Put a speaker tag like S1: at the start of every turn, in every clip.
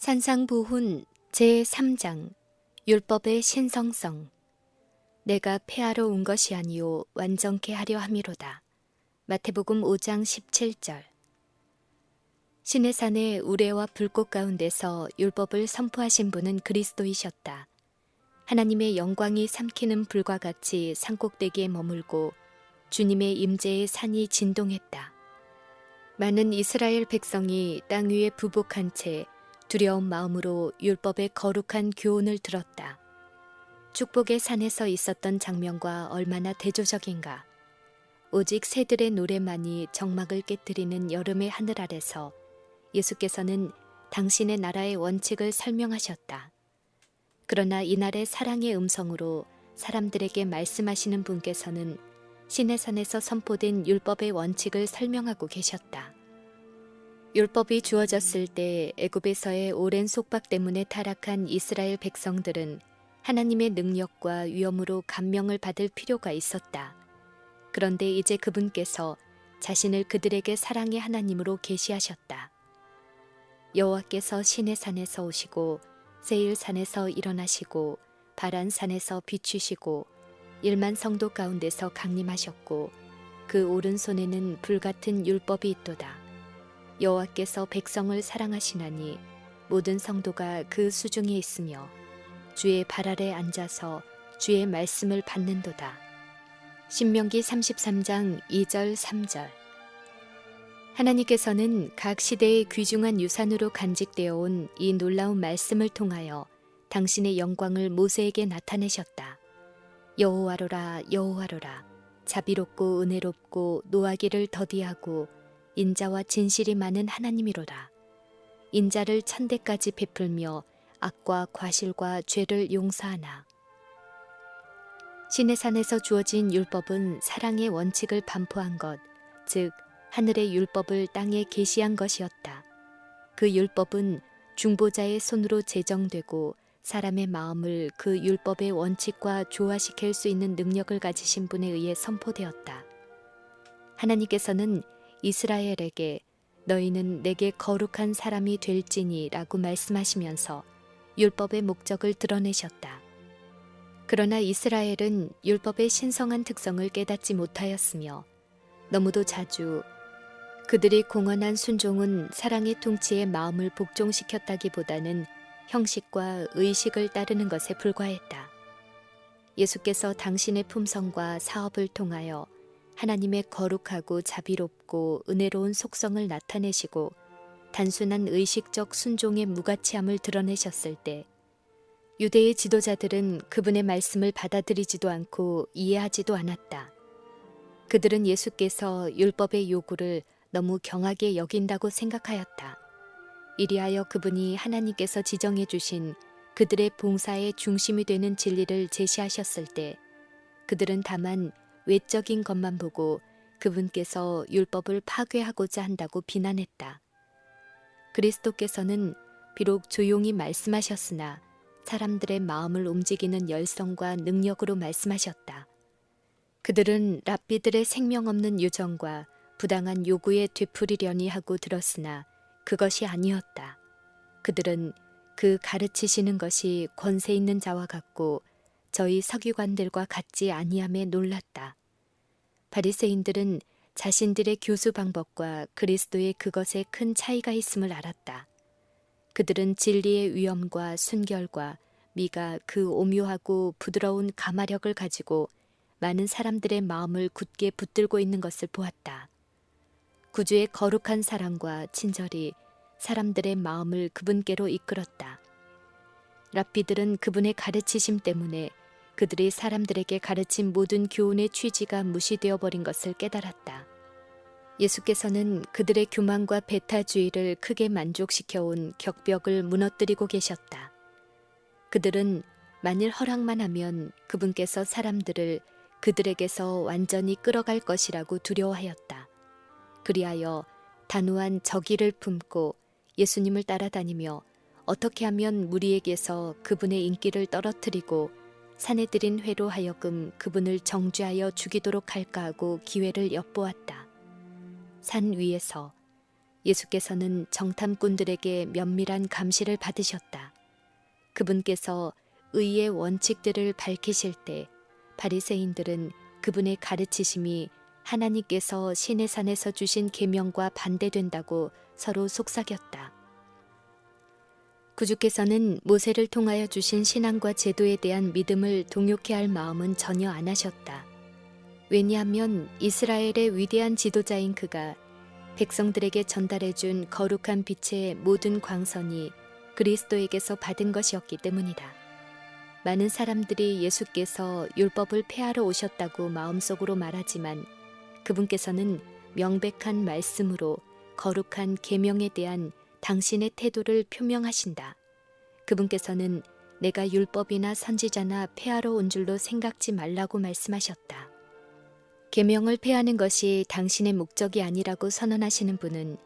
S1: 산상보훈 제3장 율법의 신성성. 내가 폐하러 온 것이 아니요 완전케 하려 함이로다. 마태복음 5장 17절. 시내산의 우레와 불꽃 가운데서 율법을 선포하신 분은 그리스도이셨다. 하나님의 영광이 삼키는 불과 같이 산꼭대기에 머물고 주님의 임재의 산이 진동했다. 많은 이스라엘 백성이 땅 위에 부복한 채 두려운 마음으로 율법의 거룩한 교훈을 들었다. 축복의 산에서 있었던 장면과 얼마나 대조적인가. 오직 새들의 노래만이 정막을 깨뜨리는 여름의 하늘 아래서 예수께서는 당신의 나라의 원칙을 설명하셨다. 그러나 이날의 사랑의 음성으로 사람들에게 말씀하시는 분께서는 시내산에서 선포된 율법의 원칙을 설명하고 계셨다. 율법이 주어졌을 때 애굽에서의 오랜 속박 때문에 타락한 이스라엘 백성들은 하나님의 능력과 위엄으로 감명을 받을 필요가 있었다. 그런데 이제 그분께서 자신을 그들에게 사랑의 하나님으로 계시하셨다. 여호와께서 시내산에서 오시고 세일산에서 일어나시고 바란산에서 비추시고 1만 성도 가운데서 강림하셨고 그 오른손에는 불같은 율법이 있도다. 여호와께서 백성을 사랑하시나니 모든 성도가 그 수중에 있으며 주의 발 아래 앉아서 주의 말씀을 받는도다. 신명기 33장 2절 3절. 하나님께서는 각 시대의 귀중한 유산으로 간직되어 온 이 놀라운 말씀을 통하여 당신의 영광을 모세에게 나타내셨다. 여호와로라 여호와로라, 자비롭고 은혜롭고 노하기를 더디하고 인자와 진실이 많은 하나님이로라. 인자를 천대까지 베풀며 악과 과실과 죄를 용서하나. 시내산에서 주어진 율법은 사랑의 원칙을 반포한 것, 즉 하늘의 율법을 땅에 계시한 것이었다. 그 율법은 중보자의 손으로 제정되고 사람의 마음을 그 율법의 원칙과 조화시킬 수 있는 능력을 가지신 분에 의해 선포되었다. 하나님께서는 이스라엘에게 너희는 내게 거룩한 사람이 될지니 라고 말씀하시면서 율법의 목적을 드러내셨다. 그러나 이스라엘은 율법의 신성한 특성을 깨닫지 못하였으며 너무도 자주 그들이 공언한 순종은 사랑의 통치에 마음을 복종시켰다기보다는 형식과 의식을 따르는 것에 불과했다. 예수께서 당신의 품성과 사업을 통하여 하나님의 거룩하고 자비롭고 은혜로운 속성을 나타내시고 단순한 의식적 순종의 무가치함을 드러내셨을 때 유대의 지도자들은 그분의 말씀을 받아들이지도 않고 이해하지도 않았다. 그들은 예수께서 율법의 요구를 너무 경하게 여긴다고 생각하였다. 이리하여 그분이 하나님께서 지정해 주신 그들의 봉사의 중심이 되는 진리를 제시하셨을 때 그들은 다만 외적인 것만 보고 그분께서 율법을 파괴하고자 한다고 비난했다. 그리스도께서는 비록 조용히 말씀하셨으나 사람들의 마음을 움직이는 열성과 능력으로 말씀하셨다. 그들은 랍비들의 생명 없는 유정과 부당한 요구에 되풀이려니 하고 들었으나 그것이 아니었다. 그들은 그 가르치시는 것이 권세 있는 자와 같고 저희 서기관들과 같지 아니함에 놀랐다. 바리새인들은 자신들의 교수 방법과 그리스도의 그것에 큰 차이가 있음을 알았다. 그들은 진리의 위엄과 순결과 미가 그 오묘하고 부드러운 가마력을 가지고 많은 사람들의 마음을 굳게 붙들고 있는 것을 보았다. 구주의 거룩한 사랑과 친절이 사람들의 마음을 그분께로 이끌었다. 랍비들은 그분의 가르치심 때문에 그들이 사람들에게 가르친 모든 교훈의 취지가 무시되어 버린 것을 깨달았다. 예수께서는 그들의 교만과 배타주의를 크게 만족시켜온 격벽을 무너뜨리고 계셨다. 그들은 만일 허락만 하면 그분께서 사람들을 그들에게서 완전히 끌어갈 것이라고 두려워하였다. 그리하여 단호한 저기를 품고 예수님을 따라다니며 어떻게 하면 무리에게서 그분의 인기를 떨어뜨리고 사내들인 회로 하여금 그분을 정죄하여 죽이도록 할까 하고 기회를 엿보았다. 산 위에서 예수께서는 정탐꾼들에게 면밀한 감시를 받으셨다. 그분께서 의의 원칙들을 밝히실 때 바리새인들은 그분의 가르치심이 하나님께서 시내산에서 주신 계명과 반대된다고 서로 속삭였다. 구주께서는 모세를 통하여 주신 신앙과 제도에 대한 믿음을 동요케 할 마음은 전혀 안 하셨다. 왜냐하면 이스라엘의 위대한 지도자인 그가 백성들에게 전달해준 거룩한 빛의 모든 광선이 그리스도에게서 받은 것이었기 때문이다. 많은 사람들이 예수께서 율법을 폐하러 오셨다고 마음속으로 말하지만 그분께서는 명백한 말씀으로 거룩한 계명에 대한 당신의 태도를 표명하신다. 그분께서는 내가 율법이나 선지자나 폐하러 온 줄로 생각지 말라고 말씀하셨다. 계명을 폐하는 것이 당신의 목적이 아니라고 선언하시는 분은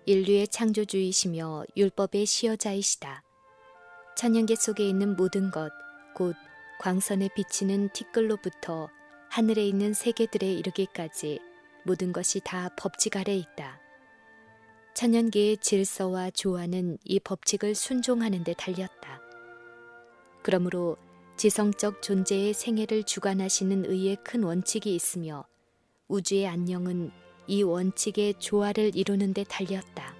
S1: 인류의 창조주이시며 율법의 시여자이시다. 천년계 속에 있는 모든 것, 곧 광선에 비치는 티끌로부터 하늘에 있는 세계들에 이르기까지 모든 것이 다 법칙 아래 있다. 천년계의 질서와 조화는 이 법칙을 순종하는 데 달렸다. 그러므로 지성적 존재의 생애를 주관하시는 의의 큰 원칙이 있으며 우주의 안녕은 이 원칙의 조화를 이루는 데 달렸다.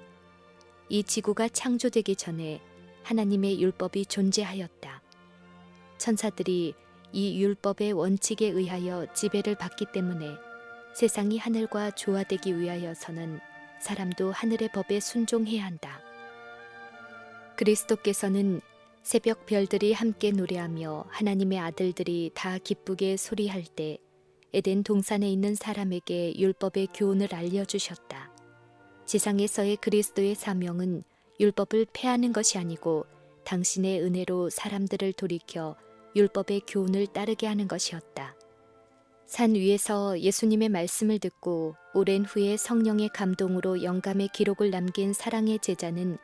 S1: 이 지구가 창조되기 전에 하나님의 율법이 존재하였다. 천사들이 이 율법의 원칙에 의하여 지배를 받기 때문에 세상이 하늘과 조화되기 위하여서는 사람도 하늘의 법에 순종해야 한다. 그리스도께서는 새벽 별들이 함께 노래하며 하나님의 아들들이 다 기쁘게 소리할 때 에덴 동산에 있는 사람에게 율법의 교훈을 알려주셨다. 지상에서의 그리스도의 사명은 율법을 폐하는 것이 아니고 당신의 은혜로 사람들을 돌이켜 율법의 교훈을 따르게 하는 것이었다. 산 위에서 예수님의 말씀을 듣고 오랜 후에 성령의 감동으로 영감의 기록을 남긴 사랑의 제자는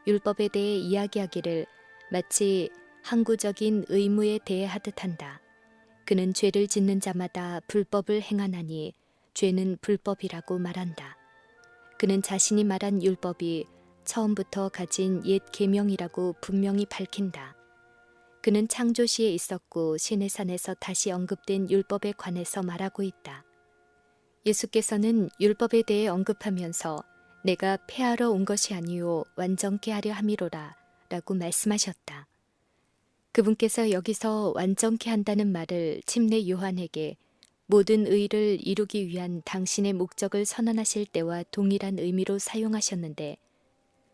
S1: 율법에 대해 이야기하기를 마치 항구적인 의무에 대해 하듯 한다. 그는 죄를 짓는 자마다 불법을 행하나니 죄는 불법이라고 말한다. 그는 자신이 말한 율법이 처음부터 가진 옛 계명이라고 분명히 밝힌다. 그는 창조시에 있었고 시내산에서 다시 언급된 율법에 관해서 말하고 있다. 예수께서는 율법에 대해 언급하면서 내가 폐하러 온 것이 아니요 완전케 하려 함이로라 라고 말씀하셨다. 그분께서 여기서 완전케 한다는 말을 침례 요한에게 모든 의를 이루기 위한 당신의 목적을 선언하실 때와 동일한 의미로 사용하셨는데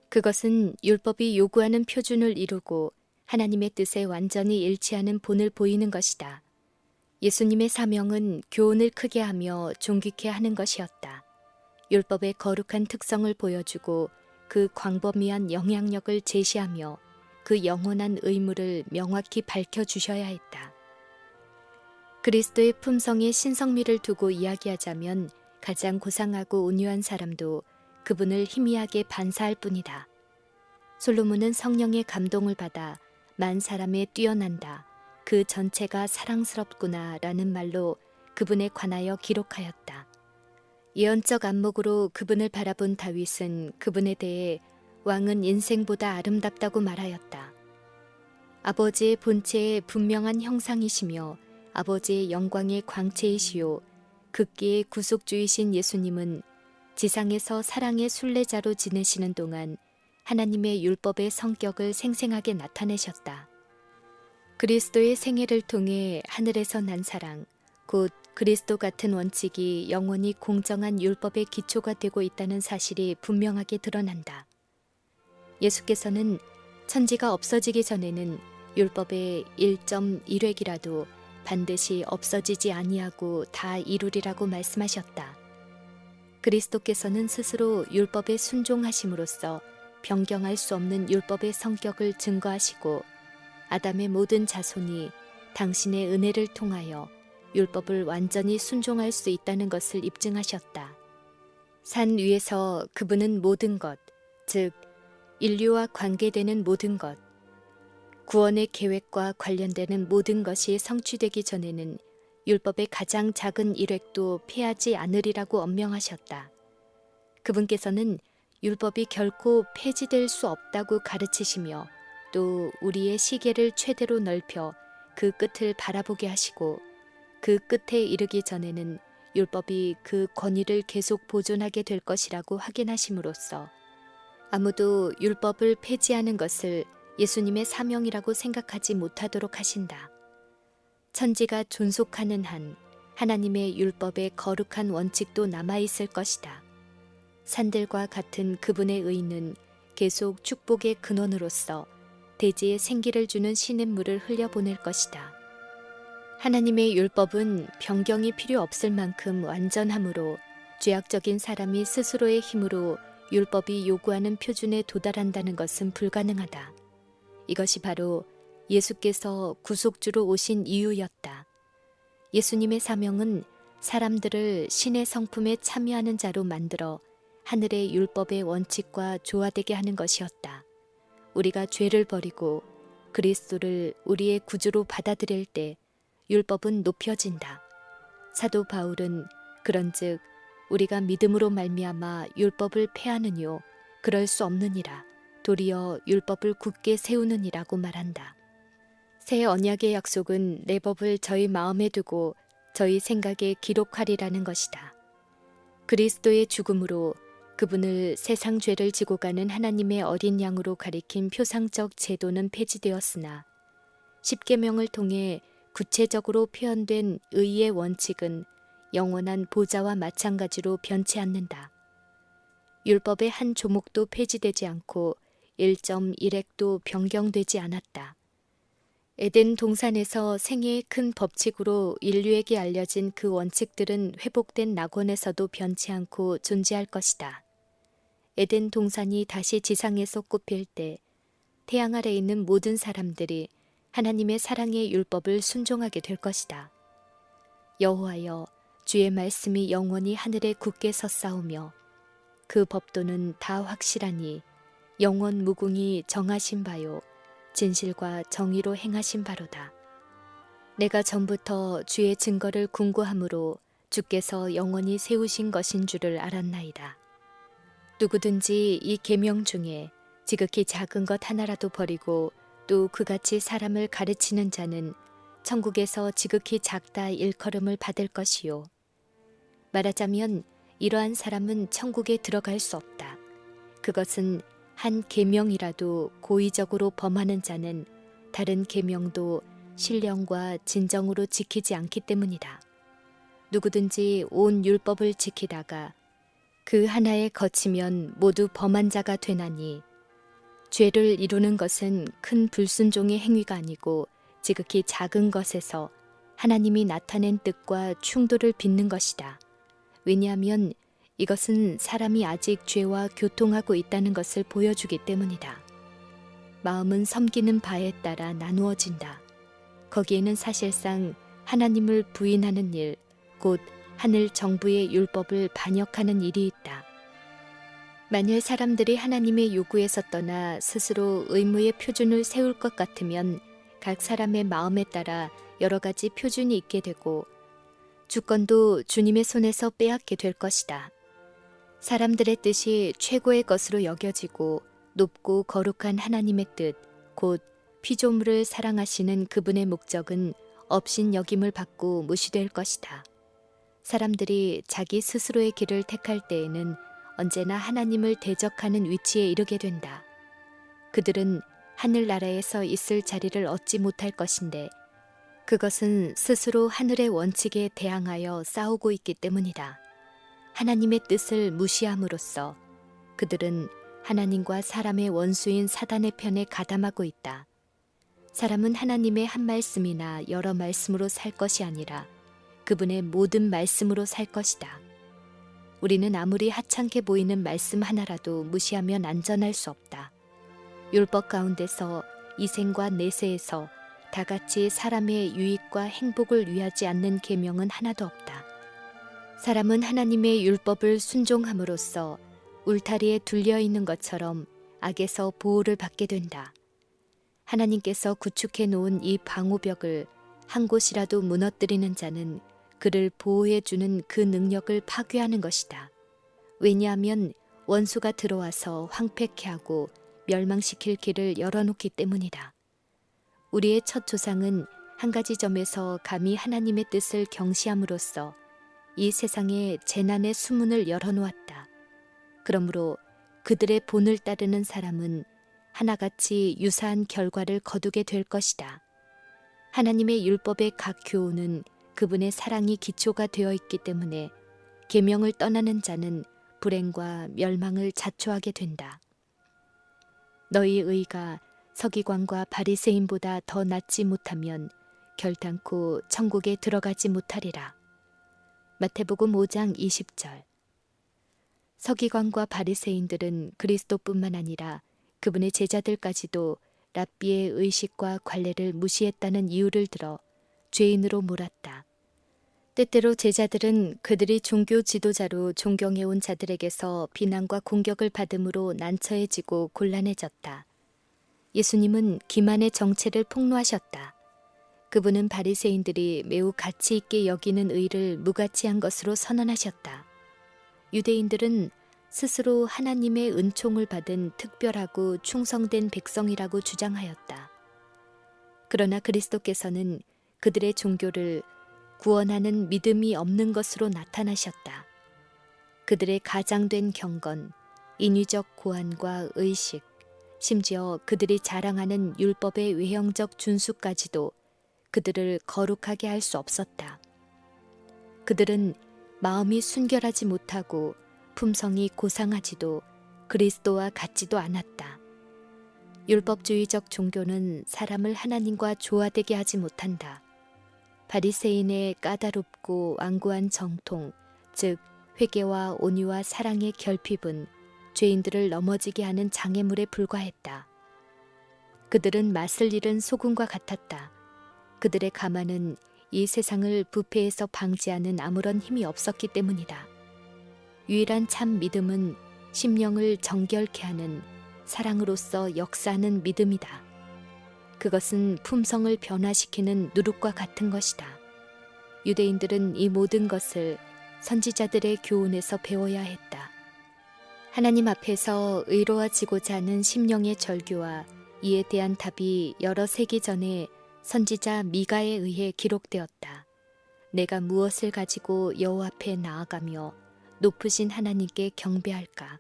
S1: 그것은 율법이 요구하는 표준을 이루고 하나님의 뜻에 완전히 일치하는 본을 보이는 것이다. 예수님의 사명은 교훈을 크게 하며 존귀케 하는 것이었다. 율법의 거룩한 특성을 보여주고 그 광범위한 영향력을 제시하며 그 영원한 의무를 명확히 밝혀주셔야 했다. 그리스도의 품성의 신성미를 두고 이야기하자면 가장 고상하고 온유한 사람도 그분을 희미하게 반사할 뿐이다. 솔로몬은 성령의 감동을 받아 만 사람에 뛰어난다. 그 전체가 사랑스럽구나 라는 말로 그분에 관하여 기록하였다. 예언적 안목으로 그분을 바라본 다윗은 그분에 대해 왕은 인생보다 아름답다고 말하였다. 아버지의 본체의 분명한 형상이시며 아버지의 영광의 광채이시요 극기의 구속주이신 예수님은 지상에서 사랑의 순례자로 지내시는 동안 하나님의 율법의 성격을 생생하게 나타내셨다. 그리스도의 생애를 통해 하늘에서 난 사랑, 곧 그리스도 같은 원칙이 영원히 공정한 율법의 기초가 되고 있다는 사실이 분명하게 드러난다. 예수께서는 천지가 없어지기 전에는 율법의 1.1획이라도 반드시 없어지지 아니하고 다 이루리라고 말씀하셨다. 그리스도께서는 스스로 율법에 순종하심으로써 변경할 수 없는 율법의 성격을 증거하시고 아담의 모든 자손이 당신의 은혜를 통하여 율법을 완전히 순종할 수 있다는 것을 입증하셨다. 산 위에서 그분은 모든 것, 즉 인류와 관계되는 모든 것, 구원의 계획과 관련되는 모든 것이 성취되기 전에는 율법의 가장 작은 일획도 피하지 않으리라고 언명하셨다. 그분께서는 율법이 결코 폐지될 수 없다고 가르치시며 또 우리의 시계를 최대로 넓혀 그 끝을 바라보게 하시고 그 끝에 이르기 전에는 율법이 그 권위를 계속 보존하게 될 것이라고 확인하심으로써 아무도 율법을 폐지하는 것을 예수님의 사명이라고 생각하지 못하도록 하신다. 천지가 존속하는 한 하나님의 율법의 거룩한 원칙도 남아있을 것이다. 산들과 같은 그분의 의는 계속 축복의 근원으로서 대지에 생기를 주는 시냇물을 흘려보낼 것이다. 하나님의 율법은 변경이 필요 없을 만큼 완전하므로 죄악적인 사람이 스스로의 힘으로 율법이 요구하는 표준에 도달한다는 것은 불가능하다. 이것이 바로 예수께서 구속주로 오신 이유였다. 예수님의 사명은 사람들을 신의 성품에 참여하는 자로 만들어 하늘의 율법의 원칙과 조화되게 하는 것이었다. 우리가 죄를 버리고 그리스도를 우리의 구주로 받아들일 때 율법은 높여진다. 사도 바울은 그런즉 우리가 믿음으로 말미암아 율법을 폐하느뇨 그럴 수 없느니라 도리어 율법을 굳게 세우느니라고 말한다. 새 언약의 약속은 내 법을 저희 마음에 두고 저희 생각에 기록하리라는 것이다. 그리스도의 죽음으로 그분을 세상 죄를 지고 가는 하나님의 어린 양으로 가리킨 표상적 제도는 폐지되었으나 십계명을 통해 구체적으로 표현된 의의 원칙은 영원한 보좌와 마찬가지로 변치 않는다. 율법의 한 조목도 폐지되지 않고 1.1획도 변경되지 않았다. 에덴 동산에서 생애의 큰 법칙으로 인류에게 알려진 그 원칙들은 회복된 낙원에서도 변치 않고 존재할 것이다. 에덴 동산이 다시 지상에서 꼽힐 때 태양 아래 있는 모든 사람들이 하나님의 사랑의 율법을 순종하게 될 것이다. 여호와여 주의 말씀이 영원히 하늘에 굳게 섰사오며 그 법도는 다 확실하니 영원 무궁히 정하신 바요 진실과 정의로 행하신 바로다. 내가 전부터 주의 증거를 궁구함으로 주께서 영원히 세우신 것인 줄을 알았나이다. 누구든지 이 계명 중에 지극히 작은 것 하나라도 버리고 또 그같이 사람을 가르치는 자는 천국에서 지극히 작다 일컬음을 받을 것이요. 말하자면 이러한 사람은 천국에 들어갈 수 없다. 그것은 한 계명이라도 고의적으로 범하는 자는 다른 계명도 신령과 진정으로 지키지 않기 때문이다. 누구든지 온 율법을 지키다가 그 하나에 거치면 모두 범한 자가 되나니 죄를 이루는 것은 큰 불순종의 행위가 아니고 지극히 작은 것에서 하나님이 나타낸 뜻과 충돌을 빚는 것이다. 왜냐하면 이것은 사람이 아직 죄와 교통하고 있다는 것을 보여주기 때문이다. 마음은 섬기는 바에 따라 나누어진다. 거기에는 사실상 하나님을 부인하는 일, 곧 하늘 정부의 율법을 반역하는 일이 있다. 만일 사람들이 하나님의 요구에서 떠나 스스로 의무의 표준을 세울 것 같으면 각 사람의 마음에 따라 여러 가지 표준이 있게 되고 주권도 주님의 손에서 빼앗게 될 것이다. 사람들의 뜻이 최고의 것으로 여겨지고 높고 거룩한 하나님의 뜻, 곧 피조물을 사랑하시는 그분의 목적은 업신여김을 받고 무시될 것이다. 사람들이 자기 스스로의 길을 택할 때에는 언제나 하나님을 대적하는 위치에 이르게 된다. 그들은 하늘나라에서 있을 자리를 얻지 못할 것인데 그것은 스스로 하늘의 원칙에 대항하여 싸우고 있기 때문이다. 하나님의 뜻을 무시함으로써 그들은 하나님과 사람의 원수인 사단의 편에 가담하고 있다. 사람은 하나님의 한 말씀이나 여러 말씀으로 살 것이 아니라 그분의 모든 말씀으로 살 것이다. 우리는 아무리 하찮게 보이는 말씀 하나라도 무시하면 안전할 수 없다. 율법 가운데서 이생과 내세에서 다 같이 사람의 유익과 행복을 위하지 않는 계명은 하나도 없다. 사람은 하나님의 율법을 순종함으로써 울타리에 둘려 있는 것처럼 악에서 보호를 받게 된다. 하나님께서 구축해 놓은 이 방호벽을 한 곳이라도 무너뜨리는 자는 그를 보호해 주는 그 능력을 파괴하는 것이다. 왜냐하면 원수가 들어와서 황폐케 하고 멸망시킬 길을 열어놓기 때문이다. 우리의 첫 조상은 한 가지 점에서 감히 하나님의 뜻을 경시함으로써 이 세상에 재난의 수문을 열어놓았다. 그러므로 그들의 본을 따르는 사람은 하나같이 유사한 결과를 거두게 될 것이다. 하나님의 율법의 각 교훈은 그분의 사랑이 기초가 되어 있기 때문에 계명을 떠나는 자는 불행과 멸망을 자초하게 된다. 너희 의가 서기관과 바리새인보다 더 낫지 못하면 결단코 천국에 들어가지 못하리라. 마태복음 5장 20절. 서기관과 바리새인들은 그리스도뿐만 아니라 그분의 제자들까지도 랍비의 의식과 관례를 무시했다는 이유를 들어 죄인으로 몰았다. 때때로 제자들은 그들이 종교 지도자로 존경해온 자들에게서 비난과 공격을 받음으로 난처해지고 곤란해졌다. 예수님은 기만의 정체를 폭로하셨다. 그분은 바리새인들이 매우 가치 있게 여기는 의를 무가치한 것으로 선언하셨다. 유대인들은 스스로 하나님의 은총을 받은 특별하고 충성된 백성이라고 주장하였다. 그러나 그리스도께서는 그들의 종교를 구원하는 믿음이 없는 것으로 나타나셨다. 그들의 가장된 경건, 인위적 고안과 의식, 심지어 그들이 자랑하는 율법의 외형적 준수까지도 그들을 거룩하게 할 수 없었다. 그들은 마음이 순결하지 못하고 품성이 고상하지도 그리스도와 같지도 않았다. 율법주의적 종교는 사람을 하나님과 조화되게 하지 못한다. 바리새인의 까다롭고 완고한 정통, 즉 회개와 온유와 사랑의 결핍은 죄인들을 넘어지게 하는 장애물에 불과했다. 그들은 맛을 잃은 소금과 같았다. 그들의 가마는 이 세상을 부패에서 방지하는 아무런 힘이 없었기 때문이다. 유일한 참 믿음은 심령을 정결케 하는 사랑으로서 역사하는 믿음이다. 그것은 품성을 변화시키는 누룩과 같은 것이다. 유대인들은 이 모든 것을 선지자들의 교훈에서 배워야 했다. 하나님 앞에서 의로워지고자 하는 심령의 절규와 이에 대한 답이 여러 세기 전에 선지자 미가에 의해 기록되었다. 내가 무엇을 가지고 여호와 앞에 나아가며 높으신 하나님께 경배할까?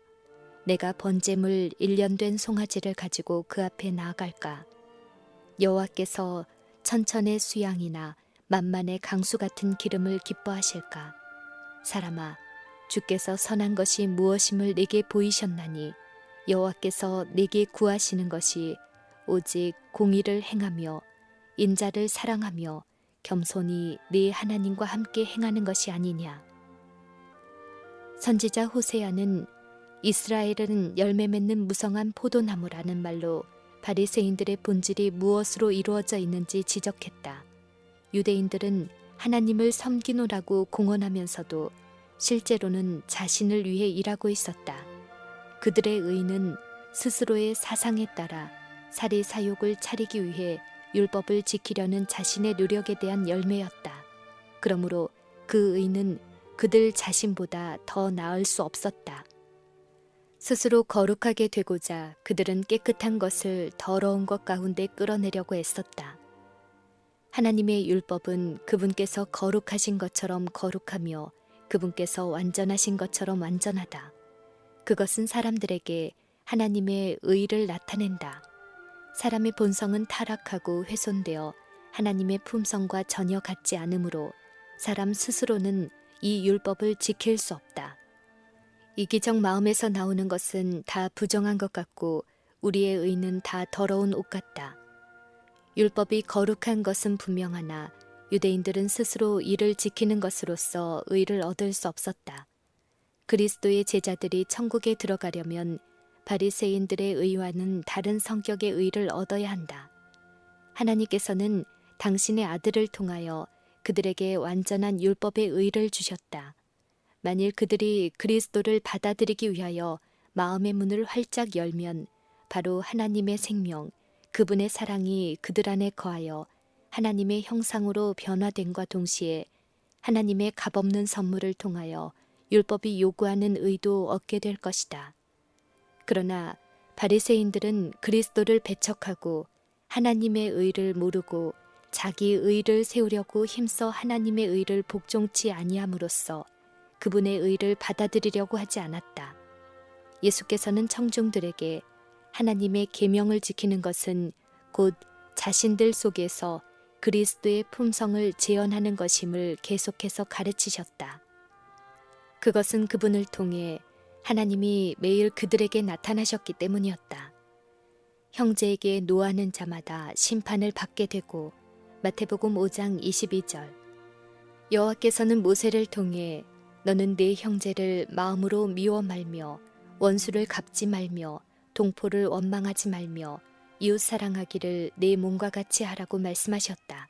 S1: 내가 번제물 1년 된 송아지를 가지고 그 앞에 나아갈까? 여호와께서 천천의 수양이나 만만의 강수 같은 기름을 기뻐하실까? 사람아, 주께서 선한 것이 무엇임을 내게 보이셨나니 여호와께서 내게 구하시는 것이 오직 공의를 행하며 인자를 사랑하며 겸손히 네 하나님과 함께 행하는 것이 아니냐. 선지자 호세아는 이스라엘은 열매 맺는 무성한 포도나무라는 말로 바리새인들의 본질이 무엇으로 이루어져 있는지 지적했다. 유대인들은 하나님을 섬기노라고 공언하면서도 실제로는 자신을 위해 일하고 있었다. 그들의 의는 스스로의 사상에 따라 사리사욕을 차리기 위해 율법을 지키려는 자신의 노력에 대한 열매였다. 그러므로 그 의는 그들 자신보다 더 나을 수 없었다. 스스로 거룩하게 되고자 그들은 깨끗한 것을 더러운 것 가운데 끌어내려고 애썼다. 하나님의 율법은 그분께서 거룩하신 것처럼 거룩하며 그분께서 완전하신 것처럼 완전하다. 그것은 사람들에게 하나님의 의를 나타낸다. 사람의 본성은 타락하고 훼손되어 하나님의 품성과 전혀 같지 않으므로 사람 스스로는 이 율법을 지킬 수 없다. 이기적 마음에서 나오는 것은 다 부정한 것 같고 우리의 의는 다 더러운 옷 같다. 율법이 거룩한 것은 분명하나 유대인들은 스스로 이를 지키는 것으로서 의를 얻을 수 없었다. 그리스도의 제자들이 천국에 들어가려면 바리새인들의 의와는 다른 성격의 의를 얻어야 한다. 하나님께서는 당신의 아들을 통하여 그들에게 완전한 율법의 의를 주셨다. 만일 그들이 그리스도를 받아들이기 위하여 마음의 문을 활짝 열면 바로 하나님의 생명, 그분의 사랑이 그들 안에 거하여 하나님의 형상으로 변화됨과 동시에 하나님의 값없는 선물을 통하여 율법이 요구하는 의도 얻게 될 것이다. 그러나 바리새인들은 그리스도를 배척하고 하나님의 의를 모르고 자기 의를 세우려고 힘써 하나님의 의를 복종치 아니함으로써 그분의 의를 받아들이려고 하지 않았다. 예수께서는 청중들에게 하나님의 계명을 지키는 것은 곧 자신들 속에서 그리스도의 품성을 재현하는 것임을 계속해서 가르치셨다. 그것은 그분을 통해 하나님이 매일 그들에게 나타나셨기 때문이었다. 형제에게 노하는 자마다 심판을 받게 되고 마태복음 5장 22절 여호와께서는 모세를 통해 너는 네 형제를 마음으로 미워 말며 원수를 갚지 말며 동포를 원망하지 말며 이웃 사랑하기를 내 몸과 같이 하라고 말씀하셨다.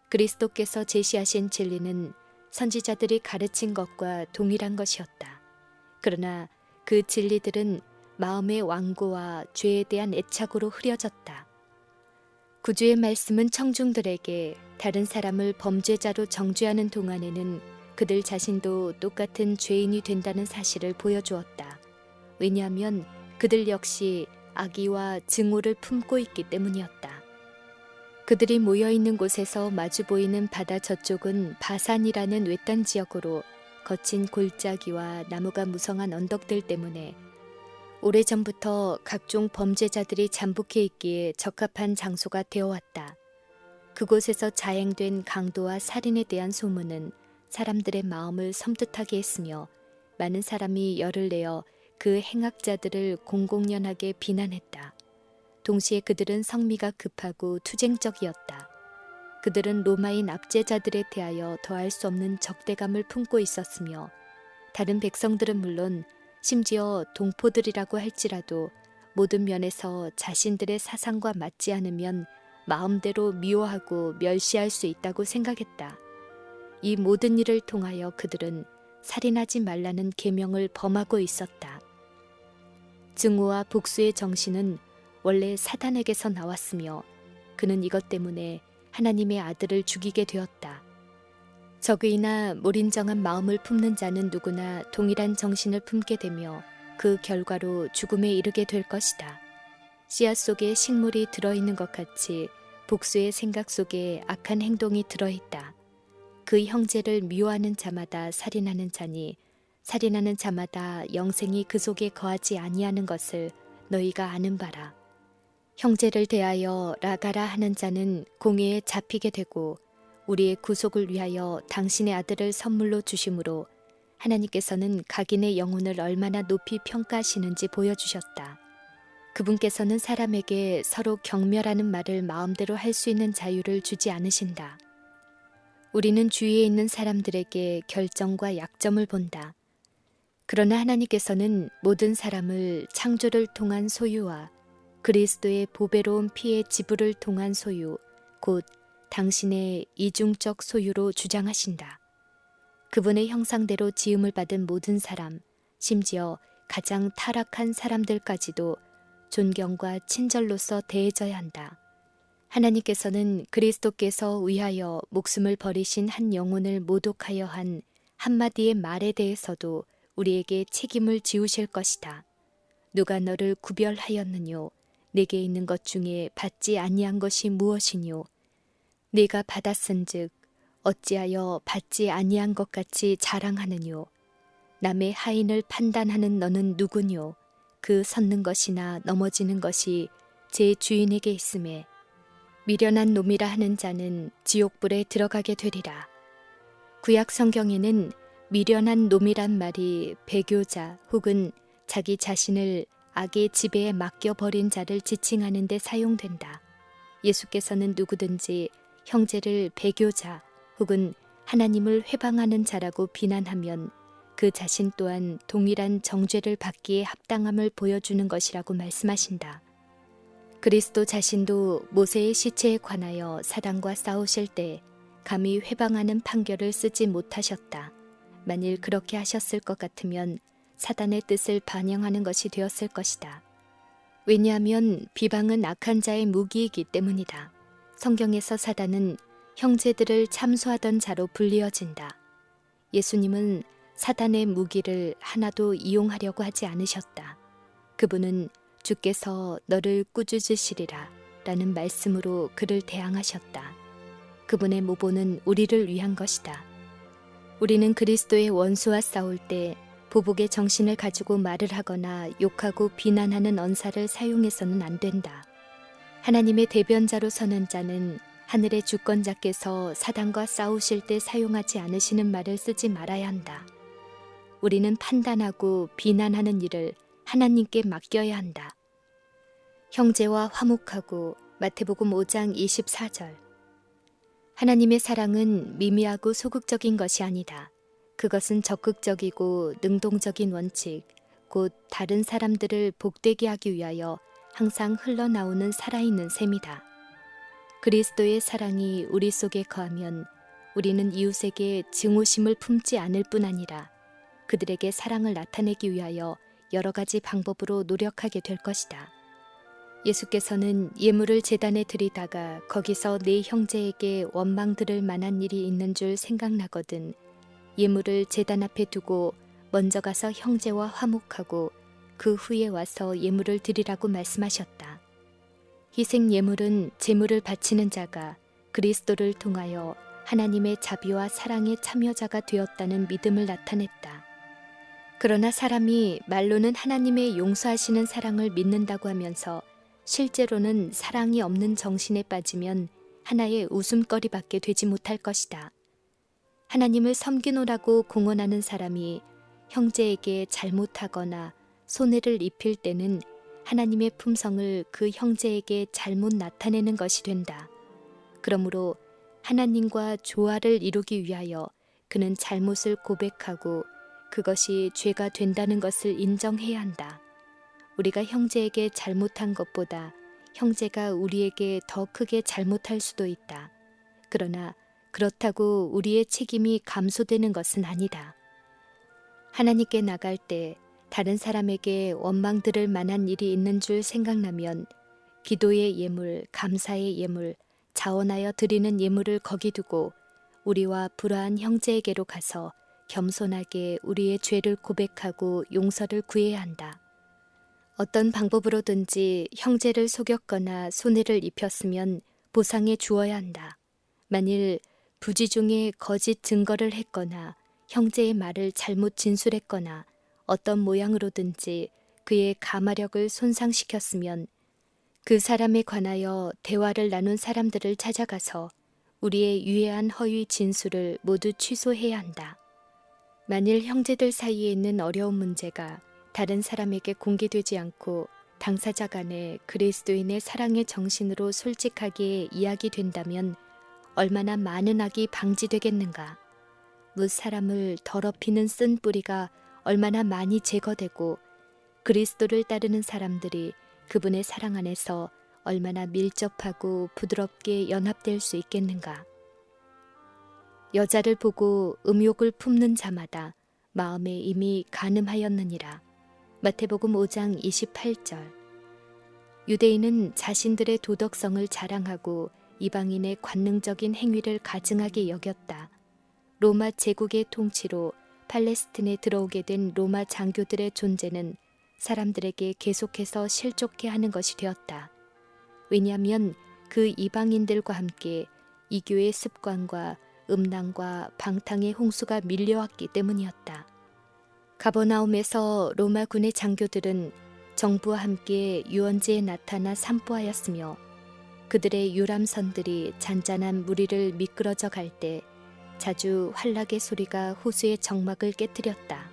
S1: 그리스도께서 제시하신 진리는 선지자들이 가르친 것과 동일한 것이었다. 그러나 그 진리들은 마음의 완고와 죄에 대한 애착으로 흐려졌다. 구주의 말씀은 청중들에게 다른 사람을 범죄자로 정죄하는 동안에는 그들 자신도 똑같은 죄인이 된다는 사실을 보여주었다. 왜냐하면 그들 역시 악의와 증오를 품고 있기 때문이었다. 그들이 모여있는 곳에서 마주 보이는 바다 저쪽은 바산이라는 외딴 지역으로 거친 골짜기와 나무가 무성한 언덕들 때문에 오래전부터 각종 범죄자들이 잠복해 있기에 적합한 장소가 되어왔다. 그곳에서 자행된 강도와 살인에 대한 소문은 사람들의 마음을 섬뜩하게 했으며 많은 사람이 열을 내어 그 행악자들을 공공연하게 비난했다. 동시에 그들은 성미가 급하고 투쟁적이었다. 그들은 로마인 압제자들에 대하여 더할 수 없는 적대감을 품고 있었으며 다른 백성들은 물론 심지어 동포들이라고 할지라도 모든 면에서 자신들의 사상과 맞지 않으면 마음대로 미워하고 멸시할 수 있다고 생각했다. 이 모든 일을 통하여 그들은 살인하지 말라는 계명을 범하고 있었다. 증오와 복수의 정신은 원래 사단에게서 나왔으며 그는 이것 때문에 하나님의 아들을 죽이게 되었다. 적의나 몰인정한 마음을 품는 자는 누구나 동일한 정신을 품게 되며 그 결과로 죽음에 이르게 될 것이다. 씨앗 속에 식물이 들어있는 것 같이 복수의 생각 속에 악한 행동이 들어있다. 그 형제를 미워하는 자마다 살인하는 자니 살인하는 자마다 영생이 그 속에 거하지 아니하는 것을 너희가 아는 바라. 형제를 대하여 라가라 하는 자는 공회에 잡히게 되고 우리의 구속을 위하여 당신의 아들을 선물로 주심으로 하나님께서는 각인의 영혼을 얼마나 높이 평가하시는지 보여주셨다. 그분께서는 사람에게 서로 경멸하는 말을 마음대로 할 수 있는 자유를 주지 않으신다. 우리는 주위에 있는 사람들에게 결정과 약점을 본다. 그러나 하나님께서는 모든 사람을 창조를 통한 소유와 그리스도의 보배로운 피의 지불을 통한 소유, 곧 당신의 이중적 소유로 주장하신다. 그분의 형상대로 지음을 받은 모든 사람, 심지어 가장 타락한 사람들까지도 존경과 친절로서 대해져야 한다. 하나님께서는 그리스도께서 위하여 목숨을 버리신 한 영혼을 모독하여 한 한마디의 말에 대해서도 우리에게 책임을 지우실 것이다. 누가 너를 구별하였느뇨? 내게 있는 것 중에 받지 아니한 것이 무엇이뇨? 네가 받았은즉 어찌하여 받지 아니한 것 같이 자랑하느뇨? 남의 하인을 판단하는 너는 누구뇨? 그 섰는 것이나 넘어지는 것이 제 주인에게 있음에 미련한 놈이라 하는 자는 지옥불에 들어가게 되리라. 구약 성경에는 미련한 놈이란 말이 배교자 혹은 자기 자신을 악의 지배에 맡겨버린 자를 지칭하는 데 사용된다. 예수께서는 누구든지 형제를 배교자 혹은 하나님을 회방하는 자라고 비난하면 그 자신 또한 동일한 정죄를 받기에 합당함을 보여주는 것이라고 말씀하신다. 그리스도 자신도 모세의 시체에 관하여 사단과 싸우실 때 감히 회방하는 판결을 쓰지 못하셨다. 만일 그렇게 하셨을 것 같으면 사단의 뜻을 반영하는 것이 되었을 것이다. 왜냐하면 비방은 악한 자의 무기이기 때문이다. 성경에서 사단은 형제들을 참소하던 자로 불리어진다. 예수님은 사단의 무기를 하나도 이용하려고 하지 않으셨다. 그분은 주께서 너를 꾸짖으시리라 라는 말씀으로 그를 대항하셨다. 그분의 모보는 우리를 위한 것이다. 우리는 그리스도의 원수와 싸울 때 보복의 정신을 가지고 말을 하거나 욕하고 비난하는 언사를 사용해서는 안 된다. 하나님의 대변자로 서는 자는 하늘의 주권자께서 사단과 싸우실 때 사용하지 않으시는 말을 쓰지 말아야 한다. 우리는 판단하고 비난하는 일을 하나님께 맡겨야 한다. 형제와 화목하고 마태복음 5장 24절. 하나님의 사랑은 미미하고 소극적인 것이 아니다. 그것은 적극적이고 능동적인 원칙, 곧 다른 사람들을 복되게 하기 위하여 항상 흘러나오는 살아있는 셈이다. 그리스도의 사랑이 우리 속에 거하면 우리는 이웃에게 증오심을 품지 않을 뿐 아니라 그들에게 사랑을 나타내기 위하여 여러 가지 방법으로 노력하게 될 것이다. 예수께서는 예물을 제단에 드리다가 거기서 내 형제에게 원망 들을 만한 일이 있는 줄 생각나거든 예물을 제단 앞에 두고 먼저 가서 형제와 화목하고 그 후에 와서 예물을 드리라고 말씀하셨다. 희생 예물은 제물을 바치는 자가 그리스도를 통하여 하나님의 자비와 사랑의 참여자가 되었다는 믿음을 나타냈다. 그러나 사람이 말로는 하나님의 용서하시는 사랑을 믿는다고 하면서 실제로는 사랑이 없는 정신에 빠지면 하나의 웃음거리밖에 되지 못할 것이다. 하나님을 섬기노라고 공언하는 사람이 형제에게 잘못하거나 손해를 입힐 때는 하나님의 품성을 그 형제에게 잘못 나타내는 것이 된다. 그러므로 하나님과 조화를 이루기 위하여 그는 잘못을 고백하고 그것이 죄가 된다는 것을 인정해야 한다. 우리가 형제에게 잘못한 것보다 형제가 우리에게 더 크게 잘못할 수도 있다. 그러나 그렇다고 우리의 책임이 감소되는 것은 아니다. 하나님께 나갈 때 다른 사람에게 원망 들을 만한 일이 있는 줄 생각나면 기도의 예물, 감사의 예물, 자원하여 드리는 예물을 거기 두고 우리와 불화한 형제에게로 가서 겸손하게 우리의 죄를 고백하고 용서를 구해야 한다. 어떤 방법으로든지 형제를 속였거나 손해를 입혔으면 보상해 주어야 한다. 만일 부지 중에 거짓 증거를 했거나 형제의 말을 잘못 진술했거나 어떤 모양으로든지 그의 가마력을 손상시켰으면 그 사람에 관하여 대화를 나눈 사람들을 찾아가서 우리의 유해한 허위 진술을 모두 취소해야 한다. 만일 형제들 사이에 있는 어려운 문제가 다른 사람에게 공개되지 않고 당사자 간에 그리스도인의 사랑의 정신으로 솔직하게 이야기된다면 얼마나 많은 악이 방지되겠는가. 뭇 사람을 더럽히는 쓴 뿌리가 얼마나 많이 제거되고 그리스도를 따르는 사람들이 그분의 사랑 안에서 얼마나 밀접하고 부드럽게 연합될 수 있겠는가. 여자를 보고 음욕을 품는 자마다 마음에 이미 간음하였느니라. 마태복음 5장 28절. 유대인은 자신들의 도덕성을 자랑하고 이방인의 관능적인 행위를 가증하게 여겼다. 로마 제국의 통치로 팔레스틴에 들어오게 된 로마 장교들의 존재는 사람들에게 계속해서 실족해 하는 것이 되었다. 왜냐하면 그 이방인들과 함께 이교의 습관과 음란과 방탕의 홍수가 밀려왔기 때문이었다. 가버나움에서 로마군의 장교들은 정부와 함께 유원지에 나타나 산보하였으며 그들의 유람선들이 잔잔한 무리를 미끄러져 갈 때 자주 환락의 소리가 호수의 정막을 깨뜨렸다.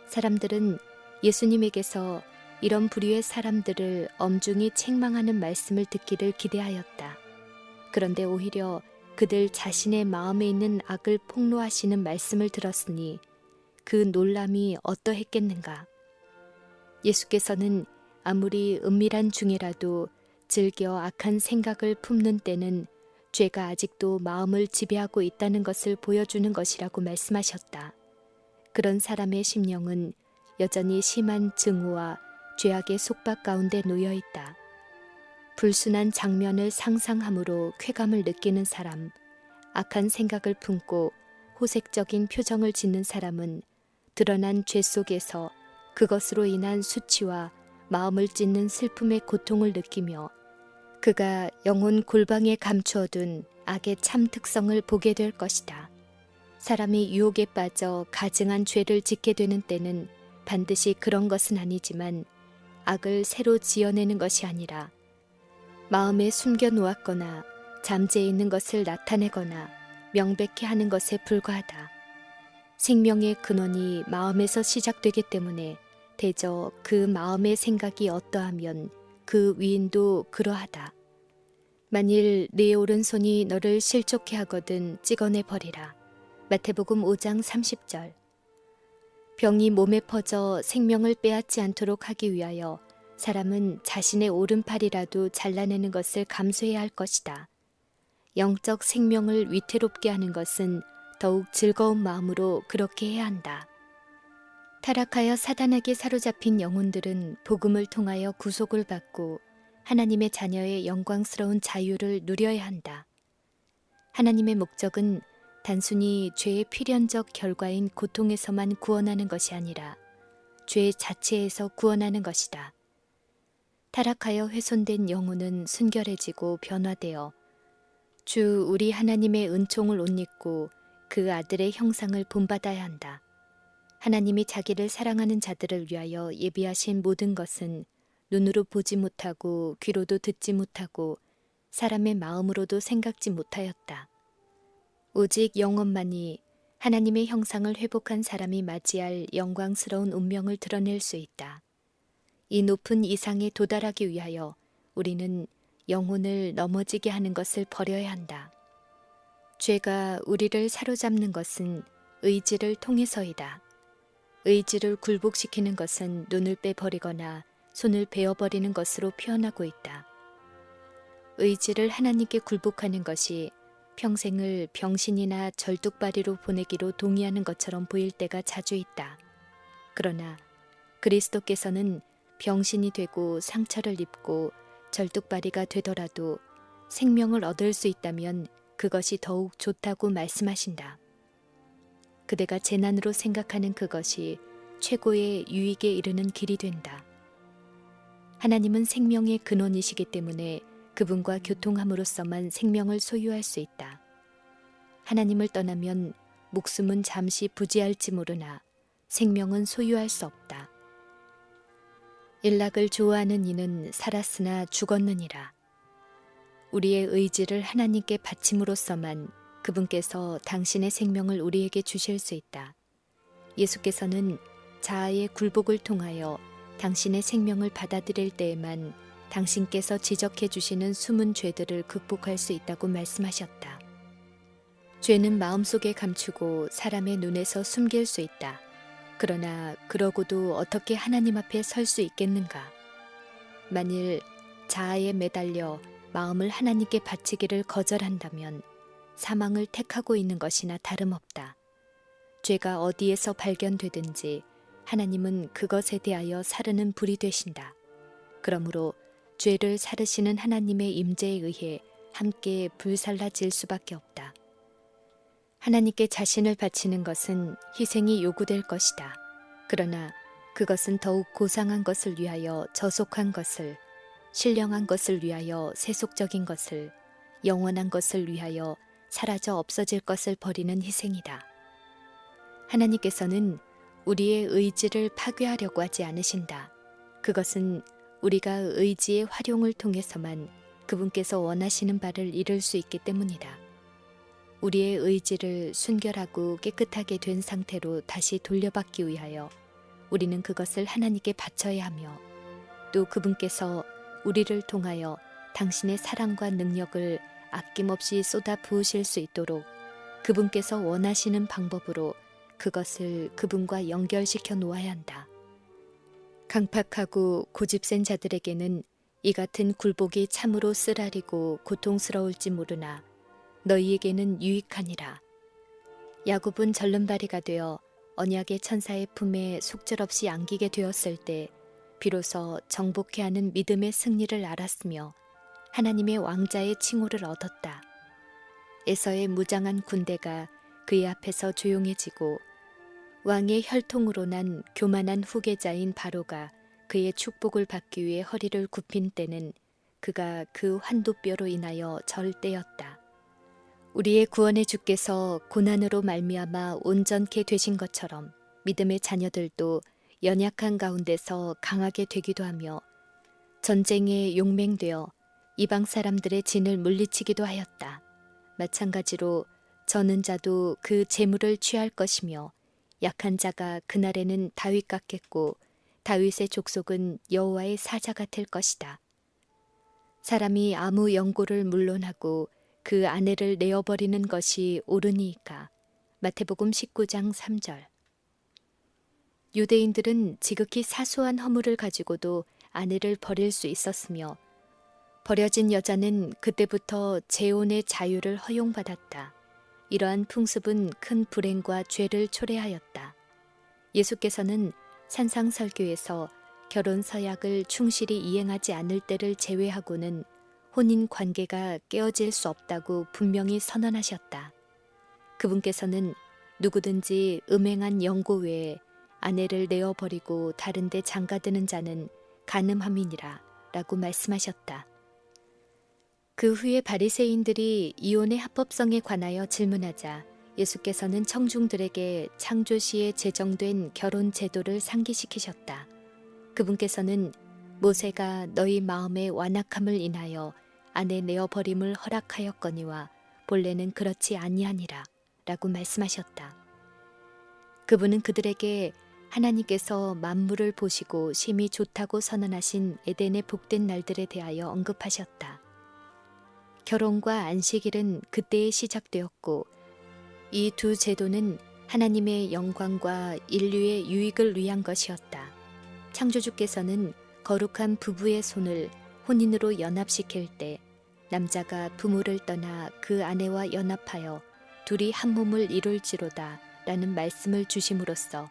S1: 사람들은 예수님에게서 이런 부류의 사람들을 엄중히 책망하는 말씀을 듣기를 기대하였다. 그런데 오히려 그들 자신의 마음에 있는 악을 폭로하시는 말씀을 들었으니 그 놀람이 어떠했겠는가. 예수께서는 아무리 은밀한 중이라도 즐겨 악한 생각을 품는 때는 죄가 아직도 마음을 지배하고 있다는 것을 보여주는 것이라고 말씀하셨다. 그런 사람의 심령은 여전히 심한 증오와 죄악의 속박 가운데 놓여 있다. 불순한 장면을 상상함으로 쾌감을 느끼는 사람, 악한 생각을 품고 호색적인 표정을 짓는 사람은 드러난 죄 속에서 그것으로 인한 수치와 마음을 찢는 슬픔의 고통을 느끼며 그가 영혼 골방에 감추어둔 악의 참 특성을 보게 될 것이다. 사람이 유혹에 빠져 가증한 죄를 짓게 되는 때는 반드시 그런 것은 아니지만 악을 새로 지어내는 것이 아니라 마음에 숨겨 놓았거나 잠재해 있는 것을 나타내거나 명백히 하는 것에 불과하다. 생명의 근원이 마음에서 시작되기 때문에 대저 그 마음의 생각이 어떠하면 그 위인도 그러하다. 만일 네 오른손이 너를 실족해 하거든 찍어내 버리라. 마태복음 5장 30절. 병이 몸에 퍼져 생명을 빼앗지 않도록 하기 위하여 사람은 자신의 오른팔이라도 잘라내는 것을 감수해야 할 것이다. 영적 생명을 위태롭게 하는 것은 더욱 즐거운 마음으로 그렇게 해야 한다. 타락하여 사단에게 사로잡힌 영혼들은 복음을 통하여 구속을 받고 하나님의 자녀의 영광스러운 자유를 누려야 한다. 하나님의 목적은 단순히 죄의 필연적 결과인 고통에서만 구원하는 것이 아니라 죄 자체에서 구원하는 것이다. 타락하여 훼손된 영혼은 순결해지고 변화되어 주 우리 하나님의 은총을 옷 입고 그 아들의 형상을 본받아야 한다. 하나님이 자기를 사랑하는 자들을 위하여 예비하신 모든 것은 눈으로 보지 못하고 귀로도 듣지 못하고 사람의 마음으로도 생각지 못하였다. 오직 영혼만이 하나님의 형상을 회복한 사람이 맞이할 영광스러운 운명을 드러낼 수 있다. 이 높은 이상에 도달하기 위하여 우리는 영혼을 넘어지게 하는 것을 버려야 한다. 죄가 우리를 사로잡는 것은 의지를 통해서이다. 의지를 굴복시키는 것은 눈을 빼버리거나 손을 베어버리는 것으로 표현하고 있다. 의지를 하나님께 굴복하는 것이 평생을 병신이나 절뚝발이로 보내기로 동의하는 것처럼 보일 때가 자주 있다. 그러나 그리스도께서는 병신이 되고 상처를 입고 절뚝발이가 되더라도 생명을 얻을 수 있다면 그것이 더욱 좋다고 말씀하신다. 그대가 재난으로 생각하는 그것이 최고의 유익에 이르는 길이 된다. 하나님은 생명의 근원이시기 때문에 그분과 교통함으로써만 생명을 소유할 수 있다. 하나님을 떠나면 목숨은 잠시 부지할지 모르나 생명은 소유할 수 없다. 일락을 좋아하는 이는 살았으나 죽었느니라. 우리의 의지를 하나님께 바침으로써만 그분께서 당신의 생명을 우리에게 주실 수 있다. 예수께서는 자아의 굴복을 통하여 당신의 생명을 받아들일 때에만 당신께서 지적해 주시는 숨은 죄들을 극복할 수 있다고 말씀하셨다. 죄는 마음속에 감추고 사람의 눈에서 숨길 수 있다. 그러나 그러고도 어떻게 하나님 앞에 설 수 있겠는가? 만일 자아에 매달려 마음을 하나님께 바치기를 거절한다면 사망을 택하고 있는 것이나 다름없다. 죄가 어디에서 발견되든지 하나님은 그것에 대하여 사르는 불이 되신다. 그러므로 죄를 사르시는 하나님의 임재에 의해 함께 불살라질 수밖에 없다. 하나님께 자신을 바치는 것은 희생이 요구될 것이다. 그러나 그것은 더욱 고상한 것을 위하여 저속한 것을, 신령한 것을 위하여 세속적인 것을, 영원한 것을 위하여 사라져 없어질 것을 버리는 희생이다. 하나님께서는 우리의 의지를 파괴하려고 하지 않으신다. 그것은 우리가 의지의 활용을 통해서만 그분께서 원하시는 바를 이룰 수 있기 때문이다. 우리의 의지를 순결하고 깨끗하게 된 상태로 다시 돌려받기 위하여 우리는 그것을 하나님께 바쳐야 하며 또 그분께서 우리를 통하여 당신의 사랑과 능력을 아낌없이 쏟아 부으실 수 있도록 그분께서 원하시는 방법으로 그것을 그분과 연결시켜 놓아야 한다. 강팍하고 고집센 자들에게는 이 같은 굴복이 참으로 쓰라리고 고통스러울지 모르나 너희에게는 유익하니라. 야곱은 절름발이가 되어 언약의 천사의 품에 속절없이 안기게 되었을 때 비로소 정복해 하는 믿음의 승리를 알았으며 하나님의 왕자의 칭호를 얻었다. 에서의 무장한 군대가 그의 앞에서 조용해지고 왕의 혈통으로 난 교만한 후계자인 바로가 그의 축복을 받기 위해 허리를 굽힌 때는 그가 그 환도뼈로 인하여 절대였다. 우리의 구원의 주께서 고난으로 말미암아 온전케 되신 것처럼 믿음의 자녀들도 연약한 가운데서 강하게 되기도 하며 전쟁에 용맹되어 이방 사람들의 진을 물리치기도 하였다. 마찬가지로 저는 자도 그 재물을 취할 것이며 약한 자가 그날에는 다윗 같겠고 다윗의 족속은 여호와의 사자가 될 것이다. 사람이 아무 연고를 물론하고 그 아내를 내어버리는 것이 옳으니이까. 마태복음 19장 3절. 유대인들은 지극히 사소한 허물을 가지고도 아내를 버릴 수 있었으며 버려진 여자는 그때부터 재혼의 자유를 허용받았다. 이러한 풍습은 큰 불행과 죄를 초래하였다. 예수께서는 산상설교에서 결혼 서약을 충실히 이행하지 않을 때를 제외하고는 혼인 관계가 깨어질 수 없다고 분명히 선언하셨다. 그분께서는 누구든지 음행한 영고 외에 아내를 내어버리고 다른 데 장가드는 자는 간음함이니라 라고 말씀하셨다. 그 후에 바리새인들이 이혼의 합법성에 관하여 질문하자 예수께서는 청중들에게 창조시에 제정된 결혼 제도를 상기시키셨다. 그분께서는 모세가 너희 마음의 완악함을 인하여 아내 내어버림을 허락하였거니와 본래는 그렇지 아니하니라 라고 말씀하셨다. 그분은 그들에게 하나님께서 만물을 보시고 심히 좋다고 선언하신 에덴의 복된 날들에 대하여 언급하셨다. 결혼과 안식일은 그때에 시작되었고 이 두 제도는 하나님의 영광과 인류의 유익을 위한 것이었다. 창조주께서는 거룩한 부부의 손을 혼인으로 연합시킬 때 남자가 부모를 떠나 그 아내와 연합하여 둘이 한 몸을 이룰지로다 라는 말씀을 주심으로써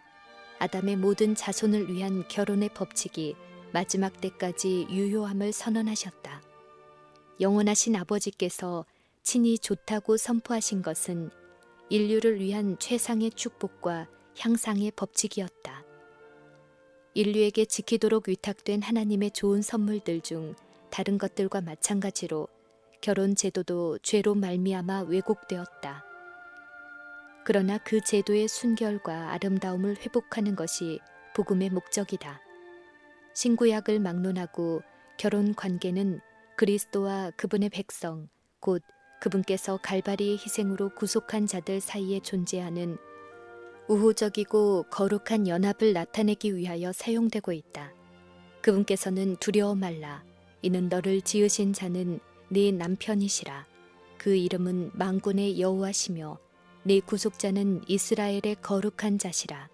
S1: 아담의 모든 자손을 위한 결혼의 법칙이 마지막 때까지 유효함을 선언하셨다. 영원하신 아버지께서 친히 좋다고 선포하신 것은 인류를 위한 최상의 축복과 향상의 법칙이었다. 인류에게 지키도록 위탁된 하나님의 좋은 선물들 중 다른 것들과 마찬가지로 결혼 제도도 죄로 말미암아 왜곡되었다. 그러나 그 제도의 순결과 아름다움을 회복하는 것이 복음의 목적이다. 신구약을 막론하고 결혼 관계는 그리스도와 그분의 백성, 곧 그분께서 갈바리의 희생으로 구속한 자들 사이에 존재하는 우호적이고 거룩한 연합을 나타내기 위하여 사용되고 있다. 그분께서는 두려워 말라. 이는 너를 지으신 자는 네 남편이시라. 그 이름은 만군의 여호와시며 네 구속자는 이스라엘의 거룩한 자시라.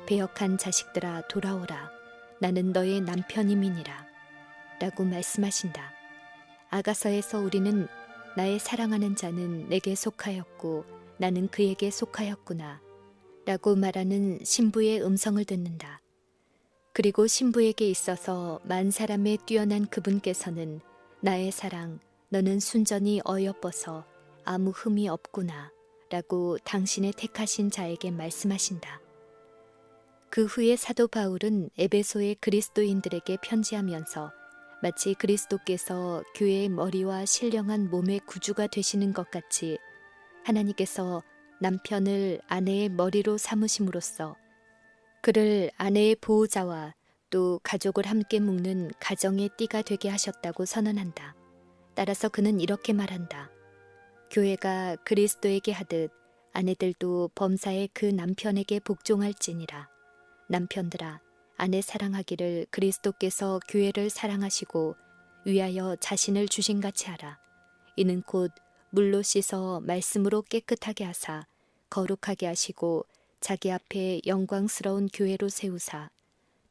S1: 배역한 자식들아 돌아오라. 나는 너의 남편임이니라. 라고 말씀하신다. 아가서에서 우리는 나의 사랑하는 자는 내게 속하였고 나는 그에게 속하였구나 라고 말하는 신부의 음성을 듣는다. 그리고 신부에게 있어서 만 사람에 뛰어난 그분께서는 나의 사랑, 너는 순전히 어여뻐서 아무 흠이 없구나 라고 당신의 택하신 자에게 말씀하신다. 그 후에 사도 바울은 에베소의 그리스도인들에게 편지하면서 마치 그리스도께서 교회의 머리와 신령한 몸의 구주가 되시는 것 같이 하나님께서 남편을 아내의 머리로 삼으심으로써 그를 아내의 보호자와 또 가족을 함께 묶는 가정의 띠가 되게 하셨다고 선언한다. 따라서 그는 이렇게 말한다. 교회가 그리스도에게 하듯 아내들도 범사에 그 남편에게 복종할지니라. 남편들아, 아내 사랑하기를 그리스도께서 교회를 사랑하시고 위하여 자신을 주신같이 하라. 이는 곧 물로 씻어 말씀으로 깨끗하게 하사 거룩하게 하시고 자기 앞에 영광스러운 교회로 세우사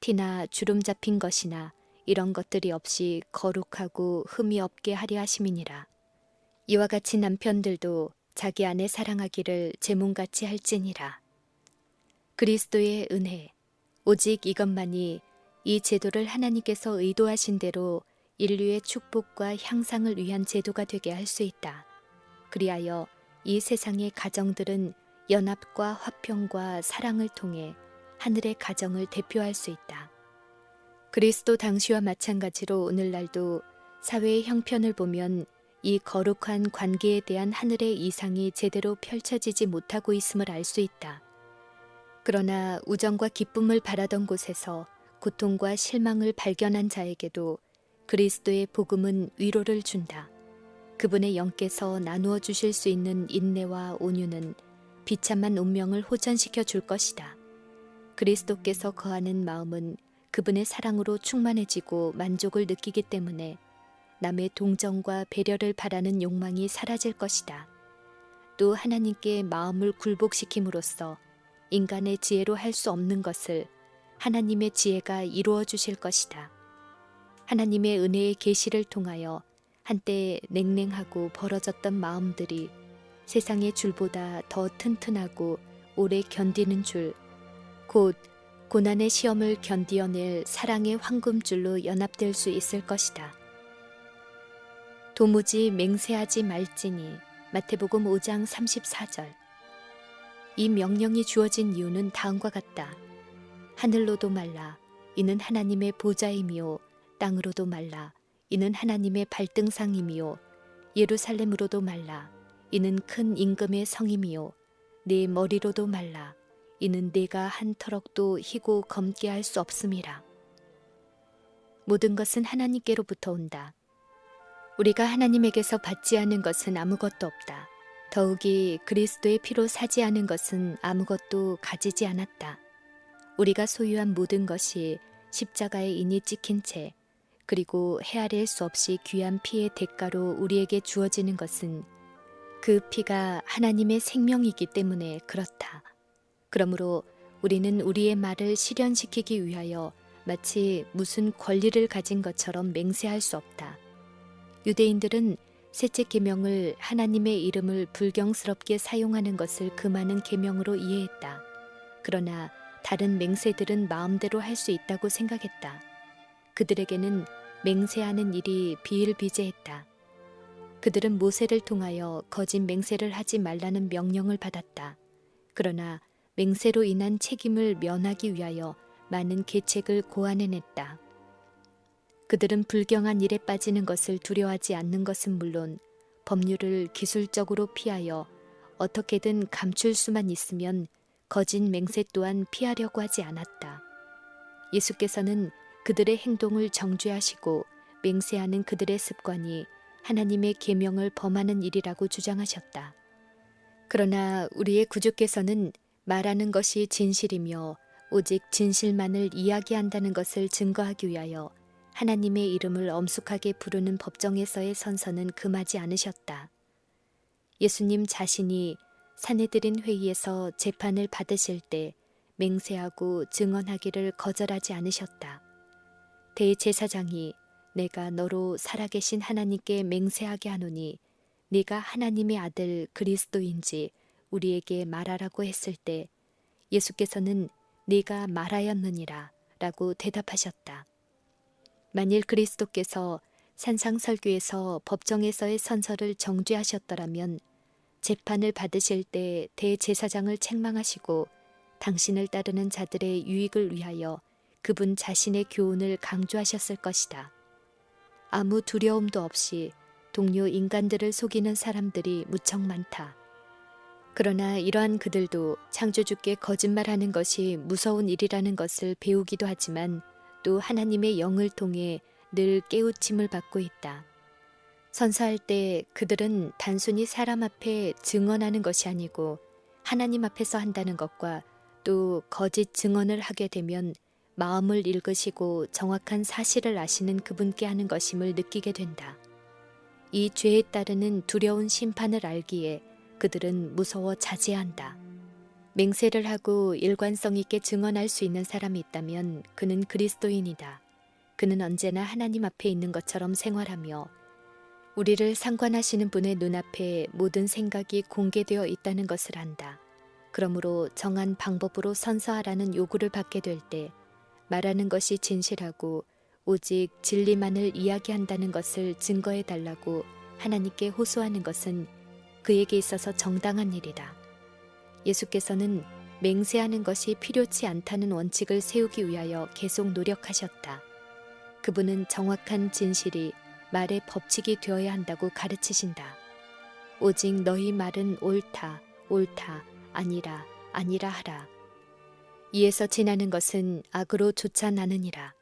S1: 티나 주름 잡힌 것이나 이런 것들이 없이 거룩하고 흠이 없게 하려 하심이니라. 이와 같이 남편들도 자기 아내 사랑하기를 제 몸같이 할지니라. 그리스도의 은혜, 오직 이것만이 이 제도를 하나님께서 의도하신 대로 인류의 축복과 향상을 위한 제도가 되게 할 수 있다. 그리하여 이 세상의 가정들은 연합과 화평과 사랑을 통해 하늘의 가정을 대표할 수 있다. 그리스도 당시와 마찬가지로 오늘날도 사회의 형편을 보면 이 거룩한 관계에 대한 하늘의 이상이 제대로 펼쳐지지 못하고 있음을 알 수 있다. 그러나 우정과 기쁨을 바라던 곳에서 고통과 실망을 발견한 자에게도 그리스도의 복음은 위로를 준다. 그분의 영께서 나누어 주실 수 있는 인내와 온유는 비참한 운명을 호전시켜 줄 것이다. 그리스도께서 거하는 마음은 그분의 사랑으로 충만해지고 만족을 느끼기 때문에 남의 동정과 배려를 바라는 욕망이 사라질 것이다. 또 하나님께 마음을 굴복시킴으로써 인간의 지혜로 할 수 없는 것을 하나님의 지혜가 이루어 주실 것이다. 하나님의 은혜의 계시를 통하여 한때 냉랭하고 벌어졌던 마음들이 세상의 줄보다 더 튼튼하고 오래 견디는 줄, 곧 고난의 시험을 견디어낼 사랑의 황금줄로 연합될 수 있을 것이다. 도무지 맹세하지 말지니 마태복음 5장 34절. 이 명령이 주어진 이유는 다음과 같다. 하늘로도 말라 이는 하나님의 보좌임이요 땅으로도 말라 이는 하나님의 발등상임이요 예루살렘으로도 말라 이는 큰 임금의 성임이요 내 머리로도 말라 이는 내가 한 터럭도 희고 검게 할 수 없음이라. 모든 것은 하나님께로부터 온다. 우리가 하나님에게서 받지 않은 것은 아무것도 없다. 더욱이 그리스도의 피로 사지 않은 것은 아무것도 가지지 않았다. 우리가 소유한 모든 것이 십자가에 인이 찍힌 채 그리고 헤아릴 수 없이 귀한 피의 대가로 우리에게 주어지는 것은 그 피가 하나님의 생명이기 때문에 그렇다. 그러므로 우리는 우리의 말을 실현시키기 위하여 마치 무슨 권리를 가진 것처럼 맹세할 수 없다. 유대인들은 셋째 계명을 하나님의 이름을 불경스럽게 사용하는 것을 금하는 계명으로 이해했다. 그러나 다른 맹세들은 마음대로 할 수 있다고 생각했다. 그들에게는 맹세하는 일이 비일비재했다. 그들은 모세를 통하여 거짓 맹세를 하지 말라는 명령을 받았다. 그러나 맹세로 인한 책임을 면하기 위하여 많은 계책을 고안해냈다. 그들은 불경한 일에 빠지는 것을 두려워하지 않는 것은 물론 법률을 기술적으로 피하여 어떻게든 감출 수만 있으면 거짓 맹세 또한 피하려고 하지 않았다. 예수께서는 그들의 행동을 정죄하시고 맹세하는 그들의 습관이 하나님의 계명을 범하는 일이라고 주장하셨다. 그러나 우리의 구주께서는 말하는 것이 진실이며 오직 진실만을 이야기한다는 것을 증거하기 위하여 하나님의 이름을 엄숙하게 부르는 법정에서의 선서는 금하지 않으셨다. 예수님 자신이 산헤드린 회의에서 재판을 받으실 때 맹세하고 증언하기를 거절하지 않으셨다. 대제사장이 내가 너로 살아계신 하나님께 맹세하게 하노니 네가 하나님의 아들 그리스도인지 우리에게 말하라고 했을 때 예수께서는 네가 말하였느니라 라고 대답하셨다. 만일 그리스도께서 산상설교에서 법정에서의 선서를 정죄하셨더라면 재판을 받으실 때 대제사장을 책망하시고 당신을 따르는 자들의 유익을 위하여 그분 자신의 교훈을 강조하셨을 것이다. 아무 두려움도 없이 동료 인간들을 속이는 사람들이 무척 많다. 그러나 이러한 그들도 창조주께 거짓말하는 것이 무서운 일이라는 것을 배우기도 하지만 또 하나님의 영을 통해 늘 깨우침을 받고 있다. 선서할 때 그들은 단순히 사람 앞에 증언하는 것이 아니고 하나님 앞에서 한다는 것과 또 거짓 증언을 하게 되면 마음을 읽으시고 정확한 사실을 아시는 그분께 하는 것임을 느끼게 된다. 이 죄에 따르는 두려운 심판을 알기에 그들은 무서워 자제한다. 맹세를 하고 일관성 있게 증언할 수 있는 사람이 있다면 그는 그리스도인이다. 그는 언제나 하나님 앞에 있는 것처럼 생활하며 우리를 상관하시는 분의 눈앞에 모든 생각이 공개되어 있다는 것을 안다. 그러므로 정한 방법으로 선서하라는 요구를 받게 될 때 말하는 것이 진실하고 오직 진리만을 이야기한다는 것을 증거해 달라고 하나님께 호소하는 것은 그에게 있어서 정당한 일이다. 예수께서는 맹세하는 것이 필요치 않다는 원칙을 세우기 위하여 계속 노력하셨다. 그분은 정확한 진실이 말의 법칙이 되어야 한다고 가르치신다. 오직 너희 말은 옳다, 옳다, 아니라, 아니라 하라. 이에서 지나는 것은 악으로 쫓아나느니라.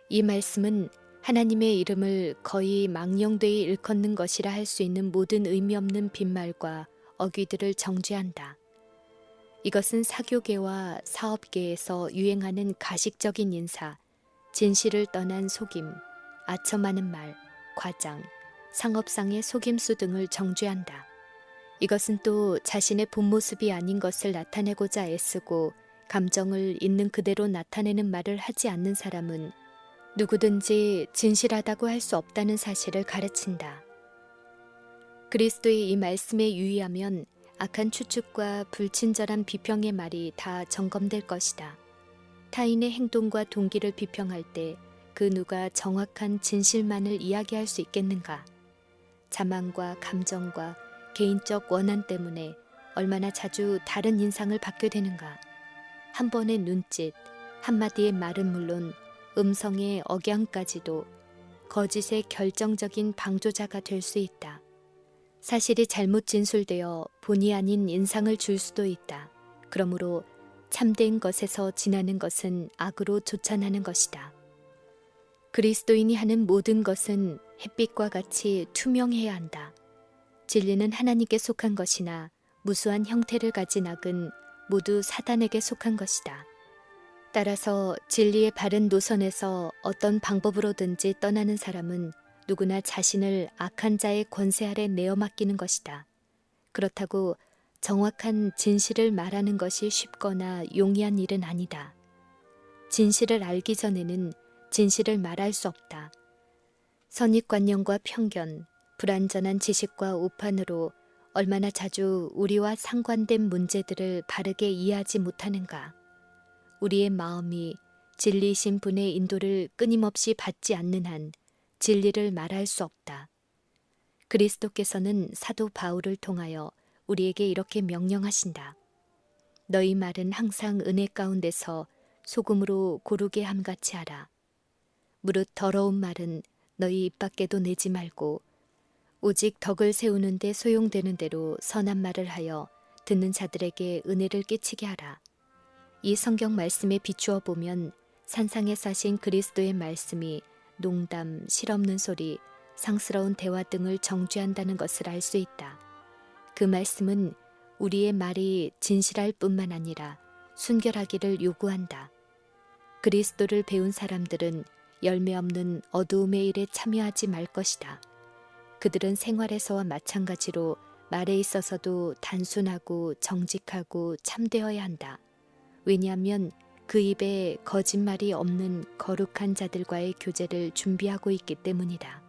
S1: 이 말씀은 하나님의 이름을 거의 망령되이 일컫는 것이라 할 수 있는 모든 의미 없는 빈말과 어귀들을 정죄한다. 이것은 사교계와 사업계에서 유행하는 가식적인 인사, 진실을 떠난 속임, 아첨하는 말, 과장, 상업상의 속임수 등을 정죄한다. 이것은 또 자신의 본 모습이 아닌 것을 나타내고자 애쓰고 감정을 있는 그대로 나타내는 말을 하지 않는 사람은 누구든지 진실하다고 할 수 없다는 사실을 가르친다. 그리스도의 이 말씀에 유의하면 악한 추측과 불친절한 비평의 말이 다 점검될 것이다. 타인의 행동과 동기를 비평할 때 그 누가 정확한 진실만을 이야기할 수 있겠는가? 자만과 감정과 개인적 원한 때문에 얼마나 자주 다른 인상을 받게 되는가? 한 번의 눈짓, 한마디의 말은 물론 음성의 억양까지도 거짓의 결정적인 방조자가 될 수 있다. 사실이 잘못 진술되어 본의 아닌 인상을 줄 수도 있다. 그러므로 참된 것에서 지나는 것은 악으로 쫓아나는 것이다. 그리스도인이 하는 모든 것은 햇빛과 같이 투명해야 한다. 진리는 하나님께 속한 것이나 무수한 형태를 가진 악은 모두 사단에게 속한 것이다. 따라서 진리의 바른 노선에서 어떤 방법으로든지 떠나는 사람은 누구나 자신을 악한 자의 권세 아래 내어 맡기는 것이다. 그렇다고 정확한 진실을 말하는 것이 쉽거나 용이한 일은 아니다. 진실을 알기 전에는 진실을 말할 수 없다. 선입관념과 편견, 불완전한 지식과 오판으로 얼마나 자주 우리와 상관된 문제들을 바르게 이해하지 못하는가. 우리의 마음이 진리이신 분의 인도를 끊임없이 받지 않는 한 진리를 말할 수 없다. 그리스도께서는 사도 바울을 통하여 우리에게 이렇게 명령하신다. 너희 말은 항상 은혜 가운데서 소금으로 고르게 함같이 하라. 무릇 더러운 말은 너희 입 밖에도 내지 말고 오직 덕을 세우는 데 소용되는 대로 선한 말을 하여 듣는 자들에게 은혜를 끼치게 하라. 이 성경 말씀에 비추어 보면 산상에 사신 그리스도의 말씀이 농담, 실없는 소리, 상스러운 대화 등을 정죄한다는 것을 알 수 있다. 그 말씀은 우리의 말이 진실할 뿐만 아니라 순결하기를 요구한다. 그리스도를 배운 사람들은 열매 없는 어두움의 일에 참여하지 말 것이다. 그들은 생활에서와 마찬가지로 말에 있어서도 단순하고 정직하고 참되어야 한다. 왜냐하면 그 입에 거짓말이 없는 거룩한 자들과의 교제를 준비하고 있기 때문이다.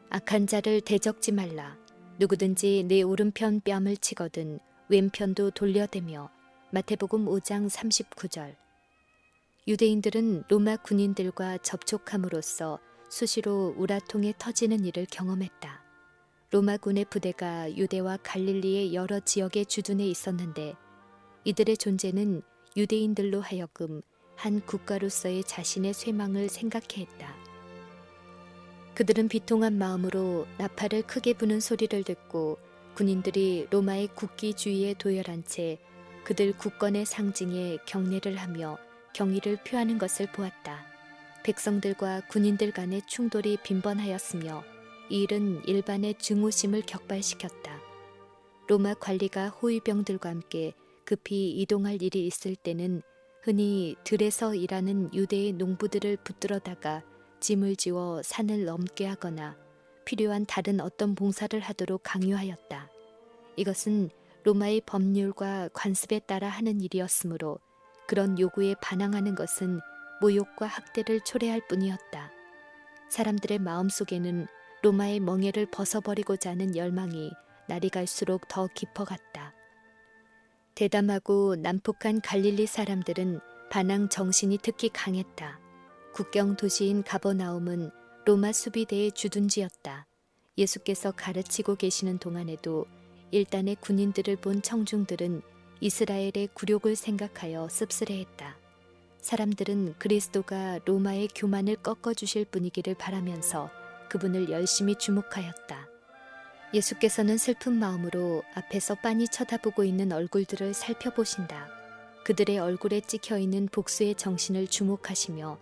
S1: 악한 자를 대적지 말라. 누구든지 내 오른편 뺨을 치거든 왼편도 돌려대며. 마태복음 5장 39절. 유대인들은 로마 군인들과 접촉함으로써 수시로 우라통에 터지는 일을 경험했다. 로마군의 부대가 유대와 갈릴리의 여러 지역에 주둔해 있었는데 이들의 존재는 유대인들로 하여금 한 국가로서의 자신의 쇠망을 생각해 했다. 그들은 비통한 마음으로 나팔을 크게 부는 소리를 듣고 군인들이 로마의 국기 주위에 도열한 채 그들 국권의 상징에 경례를 하며 경의를 표하는 것을 보았다. 백성들과 군인들 간의 충돌이 빈번하였으며 이 일은 일반의 증오심을 격발시켰다. 로마 관리가 호위병들과 함께 급히 이동할 일이 있을 때는 흔히 들에서 일하는 유대의 농부들을 붙들어다가 짐을 지워 산을 넘게 하거나 필요한 다른 어떤 봉사를 하도록 강요하였다. 이것은 로마의 법률과 관습에 따라 하는 일이었으므로 그런 요구에 반항하는 것은 모욕과 학대를 초래할 뿐이었다. 사람들의 마음속에는 로마의 멍에를 벗어버리고자 하는 열망이 날이 갈수록 더 깊어갔다. 대담하고 난폭한 갈릴리 사람들은 반항 정신이 특히 강했다. 국경 도시인 가버나움은 로마 수비대의 주둔지였다. 예수께서 가르치고 계시는 동안에도 일단의 군인들을 본 청중들은 이스라엘의 굴욕을 생각하여 씁쓸해했다. 사람들은 그리스도가 로마의 교만을 꺾어주실 분이기를 바라면서 그분을 열심히 주목하였다. 예수께서는 슬픈 마음으로 앞에서 빤히 쳐다보고 있는 얼굴들을 살펴보신다. 그들의 얼굴에 찍혀있는 복수의 정신을 주목하시며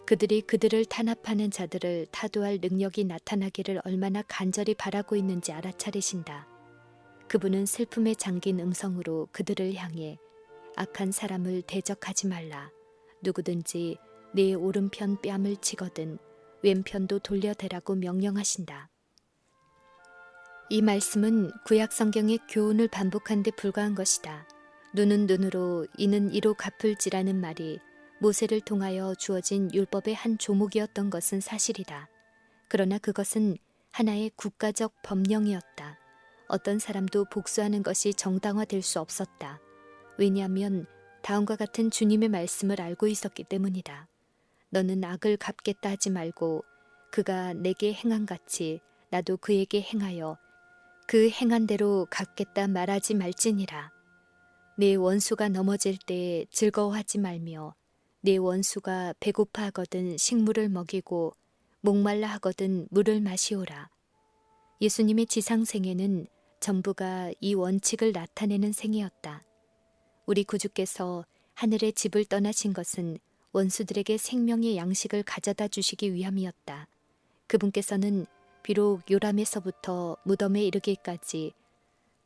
S1: 그들이 그들을 탄압하는 자들을 타도할 능력이 나타나기를 얼마나 간절히 바라고 있는지 알아차리신다. 그분은 슬픔에 잠긴 음성으로 그들을 향해 악한 사람을 대적하지 말라. 누구든지 내 오른편 뺨을 치거든 왼편도 돌려대라고 명령하신다. 이 말씀은 구약 성경의 교훈을 반복한 데 불과한 것이다. 눈은 눈으로 이는 이로 갚을지라는 말이 모세를 통하여 주어진 율법의 한 조목이었던 것은 사실이다. 그러나 그것은 하나의 국가적 법령이었다. 어떤 사람도 복수하는 것이 정당화될 수 없었다. 왜냐하면 다음과 같은 주님의 말씀을 알고 있었기 때문이다. 너는 악을 갚겠다 하지 말고 그가 내게 행한 같이 나도 그에게 행하여 그 행한 대로 갚겠다 말하지 말지니라. 내 원수가 넘어질 때에 즐거워하지 말며 내 원수가 배고파하거든 식물을 먹이고 목말라 하거든 물을 마시오라. 예수님의 지상생애는 전부가 이 원칙을 나타내는 생이었다. 우리 구주께서 하늘의 집을 떠나신 것은 원수들에게 생명의 양식을 가져다 주시기 위함이었다. 그분께서는 비록 요람에서부터 무덤에 이르기까지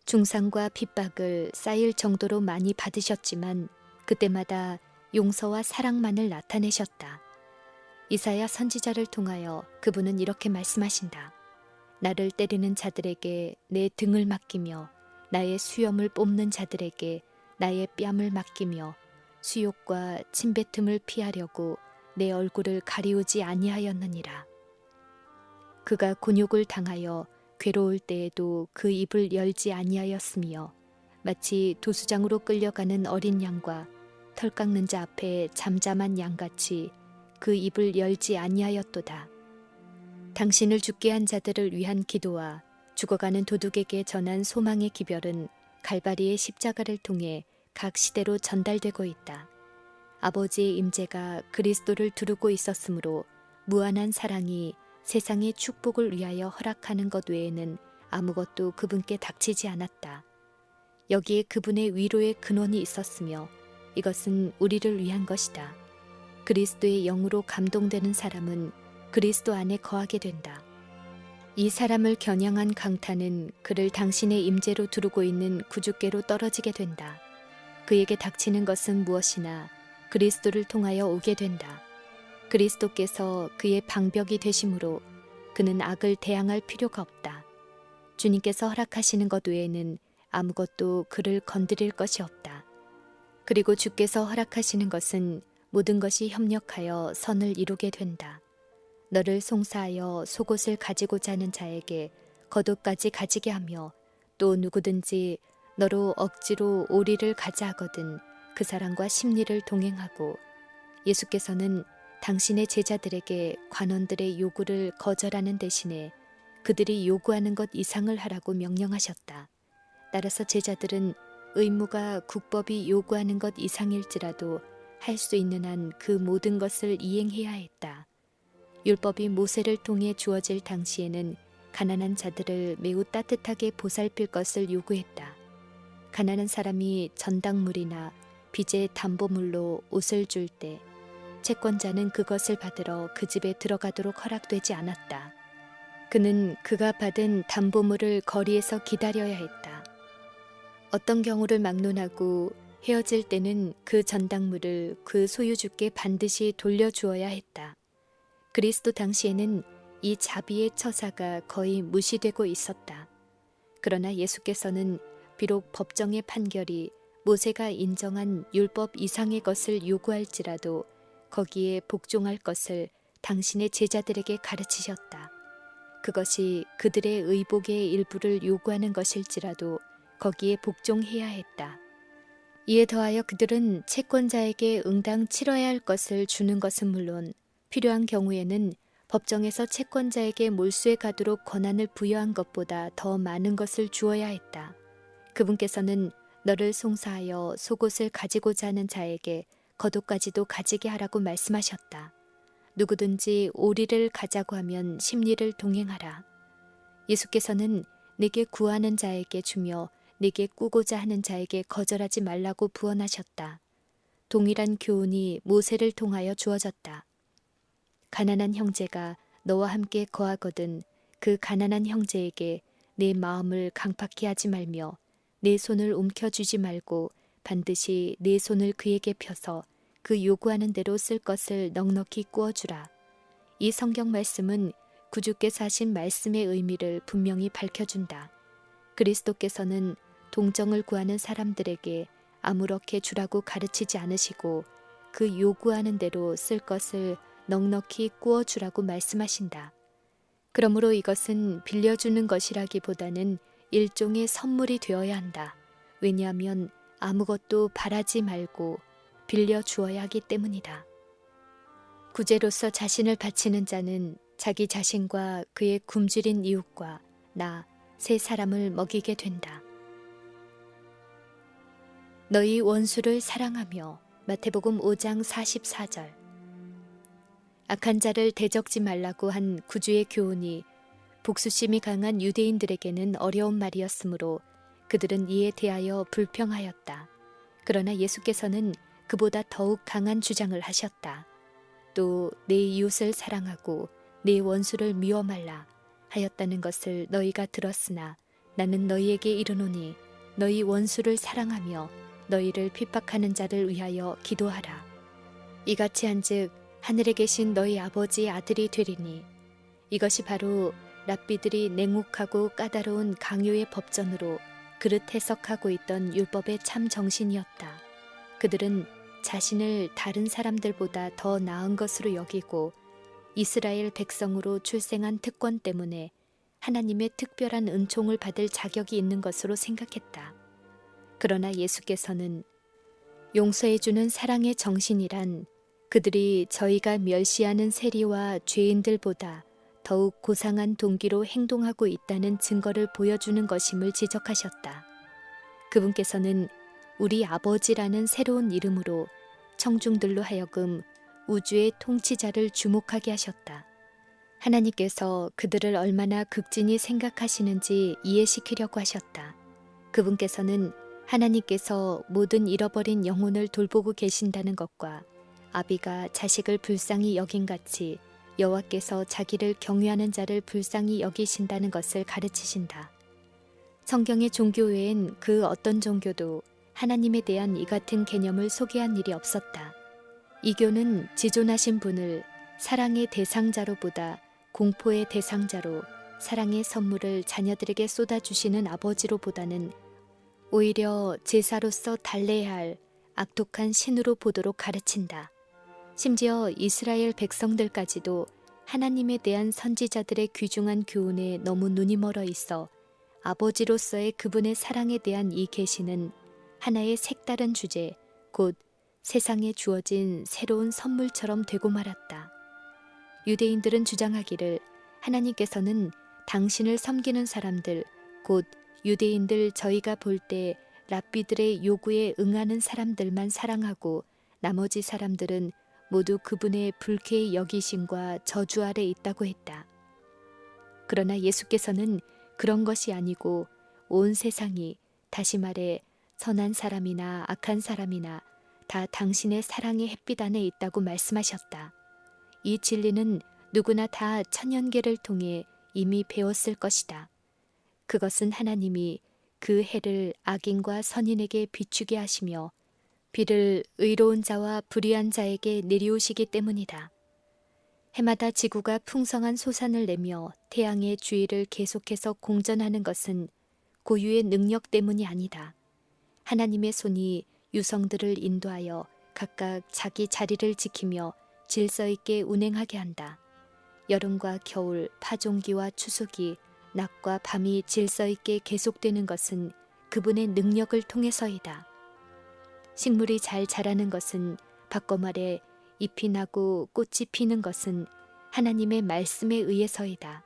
S1: 중상과 핍박을 쌓일 정도로 많이 받으셨지만 그때마다 용서와 사랑만을 나타내셨다. 이사야 선지자를 통하여 그분은 이렇게 말씀하신다. 나를 때리는 자들에게 내 등을 맡기며 나의 수염을 뽑는 자들에게 나의 뺨을 맡기며 수욕과 침뱉음을 피하려고 내 얼굴을 가리우지 아니하였느니라. 그가 곤욕을 당하여 괴로울 때에도 그 입을 열지 아니하였으며 마치 도수장으로 끌려가는 어린 양과 털 깎는 자 앞에 잠잠한 양같이 그 입을 열지 아니하였도다. 당신을 죽게 한 자들을 위한 기도와 죽어가는 도둑에게 전한 소망의 기별은 갈바리의 십자가를 통해 각 시대로 전달되고 있다. 아버지의 임재가 그리스도를 두르고 있었으므로 무한한 사랑이 세상의 축복을 위하여 허락하는 것 외에는 아무것도 그분께 닥치지 않았다. 여기에 그분의 위로의 근원이 있었으며 이것은 우리를 위한 것이다. 그리스도의 영으로 감동되는 사람은 그리스도 안에 거하게 된다. 이 사람을 겨냥한 강탄은 그를 당신의 임재로 두르고 있는 구주께로 떨어지게 된다. 그에게 닥치는 것은 무엇이나 그리스도를 통하여 오게 된다. 그리스도께서 그의 방벽이 되심으로 그는 악을 대항할 필요가 없다. 주님께서 허락하시는 것 외에는 아무것도 그를 건드릴 것이 없다. 그리고 주께서 허락하시는 것은 모든 것이 협력하여 선을 이루게 된다. 너를 송사하여 속옷을 가지고자 하는 자에게 겉옷까지 가지게 하며 또 누구든지 너로 억지로 오리를 가자 하거든 그 사람과 심리를 동행하고 예수께서는 당신의 제자들에게 관원들의 요구를 거절하는 대신에 그들이 요구하는 것 이상을 하라고 명령하셨다. 따라서 제자들은 의무가 국법이 요구하는 것 이상일지라도 할 수 있는 한 그 모든 것을 이행해야 했다. 율법이 모세를 통해 주어질 당시에는 가난한 자들을 매우 따뜻하게 보살필 것을 요구했다. 가난한 사람이 전당물이나 빚의 담보물로 옷을 줄 때 채권자는 그것을 받으러 그 집에 들어가도록 허락되지 않았다. 그는 그가 받은 담보물을 거리에서 기다려야 했다. 어떤 경우를 막론하고 헤어질 때는 그 전당물을 그 소유주께 반드시 돌려주어야 했다. 그리스도 당시에는 이 자비의 처사가 거의 무시되고 있었다. 그러나 예수께서는 비록 법정의 판결이 모세가 인정한 율법 이상의 것을 요구할지라도 거기에 복종할 것을 당신의 제자들에게 가르치셨다. 그것이 그들의 의복의 일부를 요구하는 것일지라도 거기에 복종해야 했다. 이에 더하여 그들은 채권자에게 응당 치러야 할 것을 주는 것은 물론 필요한 경우에는 법정에서 채권자에게 몰수해 가도록 권한을 부여한 것보다 더 많은 것을 주어야 했다. 그분께서는 너를 송사하여 속옷을 가지고자 하는 자에게 겉옷까지도 가지게 하라고 말씀하셨다. 누구든지 오리를 가자고 하면 십리를 동행하라. 예수께서는 내게 구하는 자에게 주며 내게 꾸고자 하는 자에게 거절하지 말라고 부언하셨다. 동일한 교훈이 모세를 통하여 주어졌다. 가난한 형제가 너와 함께 거하거든 그 가난한 형제에게 내 마음을 강팍히 하지 말며 내 손을 움켜쥐지 말고 반드시 내 손을 그에게 펴서 그 요구하는 대로 쓸 것을 넉넉히 꾸어주라. 이 성경 말씀은 구주께서 하신 말씀의 의미를 분명히 밝혀준다. 그리스도께서는 동정을 구하는 사람들에게 아무렇게 주라고 가르치지 않으시고 그 요구하는 대로 쓸 것을 넉넉히 꾸어주라고 말씀하신다. 그러므로 이것은 빌려주는 것이라기보다는 일종의 선물이 되어야 한다. 왜냐하면 아무것도 바라지 말고 빌려주어야 하기 때문이다. 구제로서 자신을 바치는 자는 자기 자신과 그의 굶주린 이웃과 나, 세 사람을 먹이게 된다. 너희 원수를 사랑하며 마태복음 5장 44절. 악한 자를 대적지 말라고 한 구주의 교훈이 복수심이 강한 유대인들에게는 어려운 말이었으므로 그들은 이에 대하여 불평하였다. 그러나 예수께서는 그보다 더욱 강한 주장을 하셨다. 또 내 이웃을 사랑하고 내 원수를 미워 말라 하였다는 것을 너희가 들었으나 나는 너희에게 이르노니 너희 원수를 사랑하며 너희를 핍박하는 자를 위하여 기도하라. 이같이 한즉 하늘에 계신 너희 아버지의 아들이 되리니 이것이 바로 랍비들이 냉혹하고 까다로운 강요의 법전으로 그릇 해석하고 있던 율법의 참 정신이었다. 그들은 자신을 다른 사람들보다 더 나은 것으로 여기고 이스라엘 백성으로 출생한 특권 때문에 하나님의 특별한 은총을 받을 자격이 있는 것으로 생각했다. 그러나 예수께서는 용서해주는 사랑의 정신이란 그들이 저희가 멸시하는 세리와 죄인들보다 더욱 고상한 동기로 행동하고 있다는 증거를 보여주는 것임을 지적하셨다. 그분께서는 우리 아버지라는 새로운 이름으로 청중들로 하여금 우주의 통치자를 주목하게 하셨다. 하나님께서 그들을 얼마나 극진히 생각하시는지 이해시키려고 하셨다. 그분께서는 하나님께서 모든 잃어버린 영혼을 돌보고 계신다는 것과 아비가 자식을 불쌍히 여긴같이 여호와께서 자기를 경외하는 자를 불쌍히 여기신다는 것을 가르치신다. 성경의 종교 외엔 그 어떤 종교도 하나님에 대한 이 같은 개념을 소개한 일이 없었다. 이교는 지존하신 분을 사랑의 대상자로보다 공포의 대상자로 사랑의 선물을 자녀들에게 쏟아주시는 아버지로보다는 오히려 제사로서 달래야 할 악독한 신으로 보도록 가르친다. 심지어 이스라엘 백성들까지도 하나님에 대한 선지자들의 귀중한 교훈에 너무 눈이 멀어 있어 아버지로서의 그분의 사랑에 대한 이 계시는 하나의 색다른 주제, 곧 세상에 주어진 새로운 선물처럼 되고 말았다. 유대인들은 주장하기를 하나님께서는 당신을 섬기는 사람들, 곧 유대인들 저희가 볼 때 랍비들의 요구에 응하는 사람들만 사랑하고 나머지 사람들은 모두 그분의 불쾌히 여기심과 저주 아래 있다고 했다. 그러나 예수께서는 그런 것이 아니고 온 세상이, 다시 말해 선한 사람이나 악한 사람이나 다 당신의 사랑의 햇빛 안에 있다고 말씀하셨다. 이 진리는 누구나 다 천연계를 통해 이미 배웠을 것이다. 그것은 하나님이 그 해를 악인과 선인에게 비추게 하시며 비를 의로운 자와 불의한 자에게 내리우시기 때문이다. 해마다 지구가 풍성한 소산을 내며 태양의 주위를 계속해서 공전하는 것은 고유의 능력 때문이 아니다. 하나님의 손이 유성들을 인도하여 각각 자기 자리를 지키며 질서 있게 운행하게 한다. 여름과 겨울, 파종기와 추수기, 낮과 밤이 질서 있게 계속되는 것은 그분의 능력을 통해서이다. 식물이 잘 자라는 것은, 바꿔 말해 잎이 나고 꽃이 피는 것은 하나님의 말씀에 의해서이다.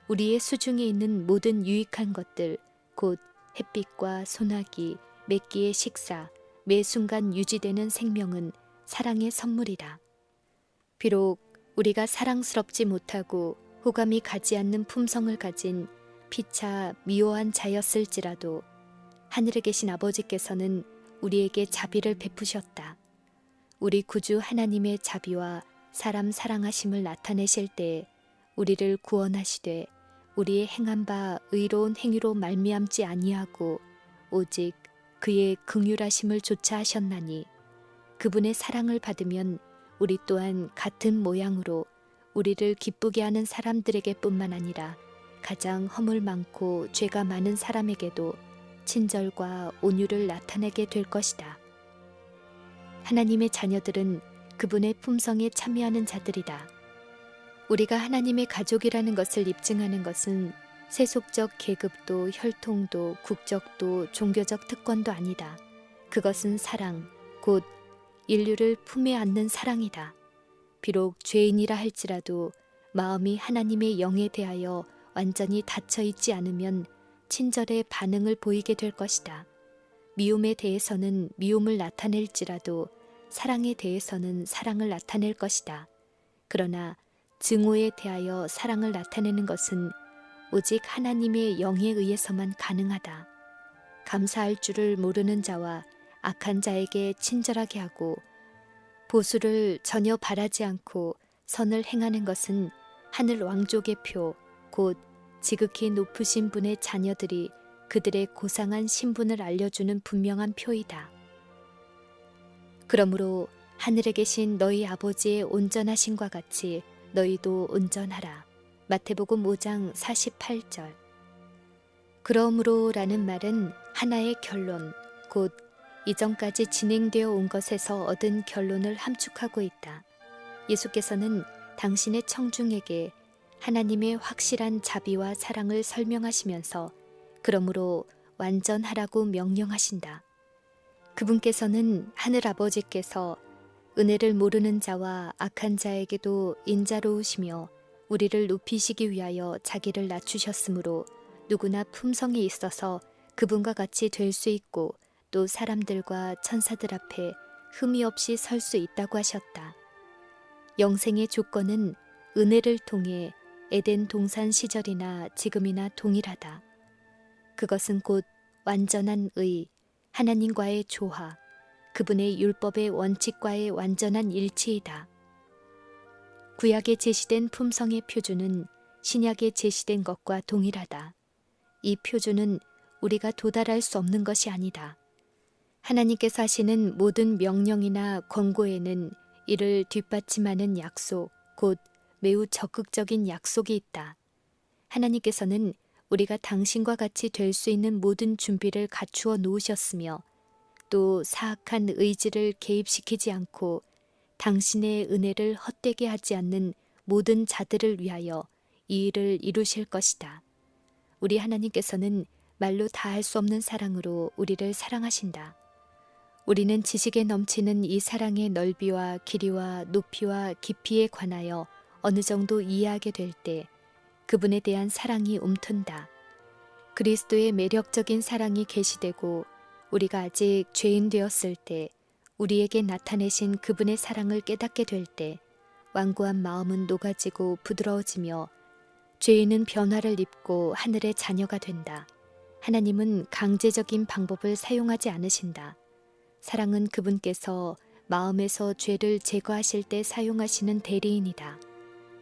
S1: 우리의 수중에 있는 모든 유익한 것들, 곧 햇빛과 소나기, 매 끼의 식사, 매 순간 유지되는 생명은 사랑의 선물이다. 비록 우리가 사랑스럽지 못하고 호감이 가지 않는 품성을 가진 피차 미워한 자였을지라도 하늘에 계신 아버지께서는 우리에게 자비를 베푸셨다. 우리 구주 하나님의 자비와 사람 사랑하심을 나타내실 때에 우리를 구원하시되 우리의 행한 바 의로운 행위로 말미암지 아니하고 오직 그의 긍휼하심을 조차하셨나니 그분의 사랑을 받으면 우리 또한 같은 모양으로 우리를 기쁘게 하는 사람들에게 뿐만 아니라 가장 허물 많고 죄가 많은 사람에게도 친절과 온유를 나타내게 될 것이다. 하나님의 자녀들은 그분의 품성에 참여하는 자들이다. 우리가 하나님의 가족이라는 것을 입증하는 것은 세속적 계급도 혈통도 국적도 종교적 특권도 아니다. 그것은 사랑, 곧 인류를 품에 안는 사랑이다. 비록 죄인이라 할지라도 마음이 하나님의 영에 대하여 완전히 닫혀 있지 않으면 친절의 반응을 보이게 될 것이다. 미움에 대해서는 미움을 나타낼지라도 사랑에 대해서는 사랑을 나타낼 것이다. 그러나 증오에 대하여 사랑을 나타내는 것은 오직 하나님의 영에 의해서만 가능하다. 감사할 줄을 모르는 자와 악한 자에게 친절하게 하고 보수를 전혀 바라지 않고 선을 행하는 것은 하늘 왕족의 표, 곧 지극히 높으신 분의 자녀들이 그들의 고상한 신분을 알려주는 분명한 표이다. 그러므로 하늘에 계신 너희 아버지의 온전하심과 같이 너희도 온전하라. 마태복음 5장 48절. 그러므로라는 말은 하나의 결론, 곧 이전까지 진행되어 온 것에서 얻은 결론을 함축하고 있다. 예수께서는 당신의 청중에게 하나님의 확실한 자비와 사랑을 설명하시면서 그러므로 완전하라고 명령하신다. 그분께서는 하늘아버지께서 은혜를 모르는 자와 악한 자에게도 인자로우시며 우리를 높이시기 위하여 자기를 낮추셨으므로 누구나 품성에 있어서 그분과 같이 될 수 있고 또 사람들과 천사들 앞에 흠이 없이 설 수 있다고 하셨다. 영생의 조건은 은혜를 통해 에덴 동산 시절이나 지금이나 동일하다. 그것은 곧 완전한 의, 하나님과의 조화, 그분의 율법의 원칙과의 완전한 일치이다. 구약에 제시된 품성의 표준은 신약에 제시된 것과 동일하다. 이 표준은 우리가 도달할 수 없는 것이 아니다. 하나님께서 하시는 모든 명령이나 권고에는 이를 뒷받침하는 약속, 곧 매우 적극적인 약속이 있다. 하나님께서는 우리가 당신과 같이 될 수 있는 모든 준비를 갖추어 놓으셨으며 또 사악한 의지를 개입시키지 않고 당신의 은혜를 헛되게 하지 않는 모든 자들을 위하여 이 일을 이루실 것이다. 우리 하나님께서는 말로 다 할 수 없는 사랑으로 우리를 사랑하신다. 우리는 지식에 넘치는 이 사랑의 넓이와 길이와 높이와 깊이에 관하여 어느 정도 이해하게 될 때 그분에 대한 사랑이 움튼다. 그리스도의 매력적인 사랑이 계시되고 우리가 아직 죄인 되었을 때 우리에게 나타내신 그분의 사랑을 깨닫게 될 때 완고한 마음은 녹아지고 부드러워지며 죄인은 변화를 입고 하늘의 자녀가 된다. 하나님은 강제적인 방법을 사용하지 않으신다. 사랑은 그분께서 마음에서 죄를 제거하실 때 사용하시는 대리인이다.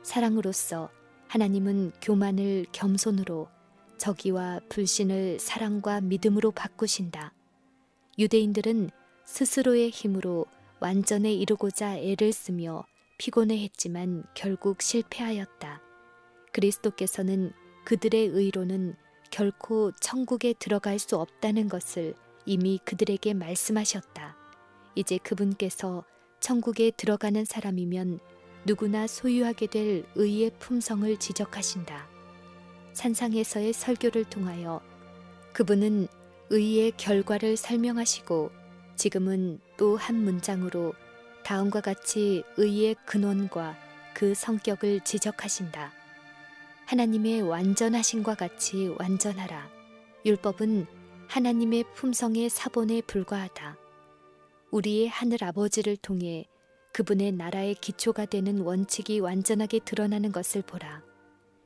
S1: 사랑으로서 하나님은 교만을 겸손으로, 저기와 불신을 사랑과 믿음으로 바꾸신다. 유대인들은 스스로의 힘으로 완전에 이르고자 애를 쓰며 피곤해했지만 결국 실패하였다. 그리스도께서는 그들의 의로는 결코 천국에 들어갈 수 없다는 것을 이미 그들에게 말씀하셨다. 이제 그분께서 천국에 들어가는 사람이면 누구나 소유하게 될 의의 품성을 지적하신다. 산상에서의 설교를 통하여 그분은 의의 결과를 설명하시고 지금은 또 한 문장으로 다음과 같이 의의 근원과 그 성격을 지적하신다. 하나님의 완전하심과 같이 완전하라. 율법은 하나님의 품성의 사본에 불과하다. 우리의 하늘 아버지를 통해 그분의 나라의 기초가 되는 원칙이 완전하게 드러나는 것을 보라.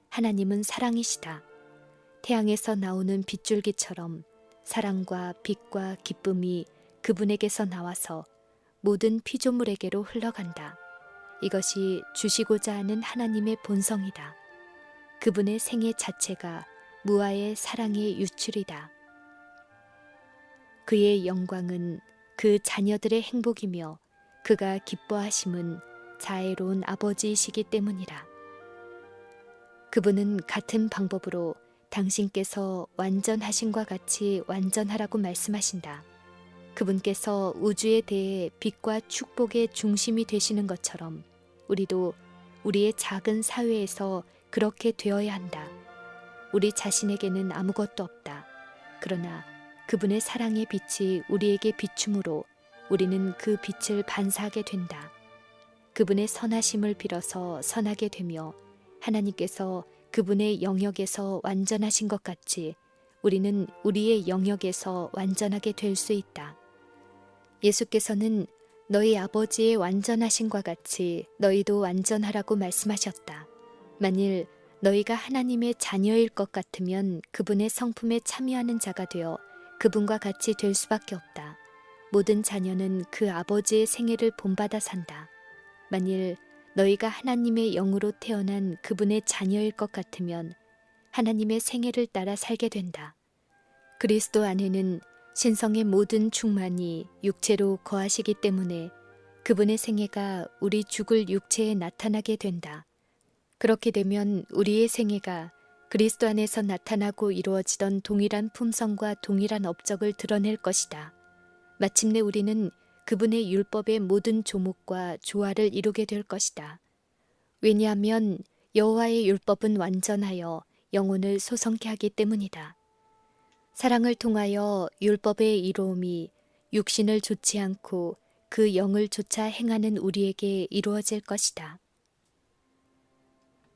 S1: 하나님은 사랑이시다. 태양에서 나오는 빗줄기처럼 사랑과 빛과 기쁨이 그분에게서 나와서 모든 피조물에게로 흘러간다. 이것이 주시고자 하는 하나님의 본성이다. 그분의 생애 자체가 무아의 사랑의 유출이다. 그의 영광은 그 자녀들의 행복이며 그가 기뻐하심은 자애로운 아버지이시기 때문이라. 그분은 같은 방법으로 당신께서 완전하신과 같이 완전하라고 말씀하신다. 그분께서 우주에 대해 빛과 축복의 중심이 되시는 것처럼 우리도 우리의 작은 사회에서 그렇게 되어야 한다. 우리 자신에게는 아무것도 없다. 그러나 그분의 사랑의 빛이 우리에게 비춤으로 우리는 그 빛을 반사하게 된다. 그분의 선하심을 빌어서 선하게 되며 하나님께서 그분의 영역에서 완전하신 것 같이 우리는 우리의 영역에서 완전하게 될 수 있다. 예수께서는 너희 아버지의 완전하심과 같이 너희도 완전하라고 말씀하셨다. 만일 너희가 하나님의 자녀일 것 같으면 그분의 성품에 참여하는 자가 되어 그분과 같이 될 수밖에 없다. 모든 자녀는 그 아버지의 생애를 본받아 산다. 만일 너희가 하나님의 영으로 태어난 그분의 자녀일 것 같으면 하나님의 생애를 따라 살게 된다. 그리스도 안에는 신성의 모든 충만이 육체로 거하시기 때문에 그분의 생애가 우리 죽을 육체에 나타나게 된다. 그렇게 되면 우리의 생애가 그리스도 안에서 나타나고 이루어지던 동일한 품성과 동일한 업적을 드러낼 것이다. 마침내 우리는 그분의 율법의 모든 조목과 조화를 이루게 될 것이다. 왜냐하면 여호와의 율법은 완전하여 영혼을 소성케 하기 때문이다. 사랑을 통하여 율법의 이로움이 육신을 좋지 않고 그 영을 조차 행하는 우리에게 이루어질 것이다.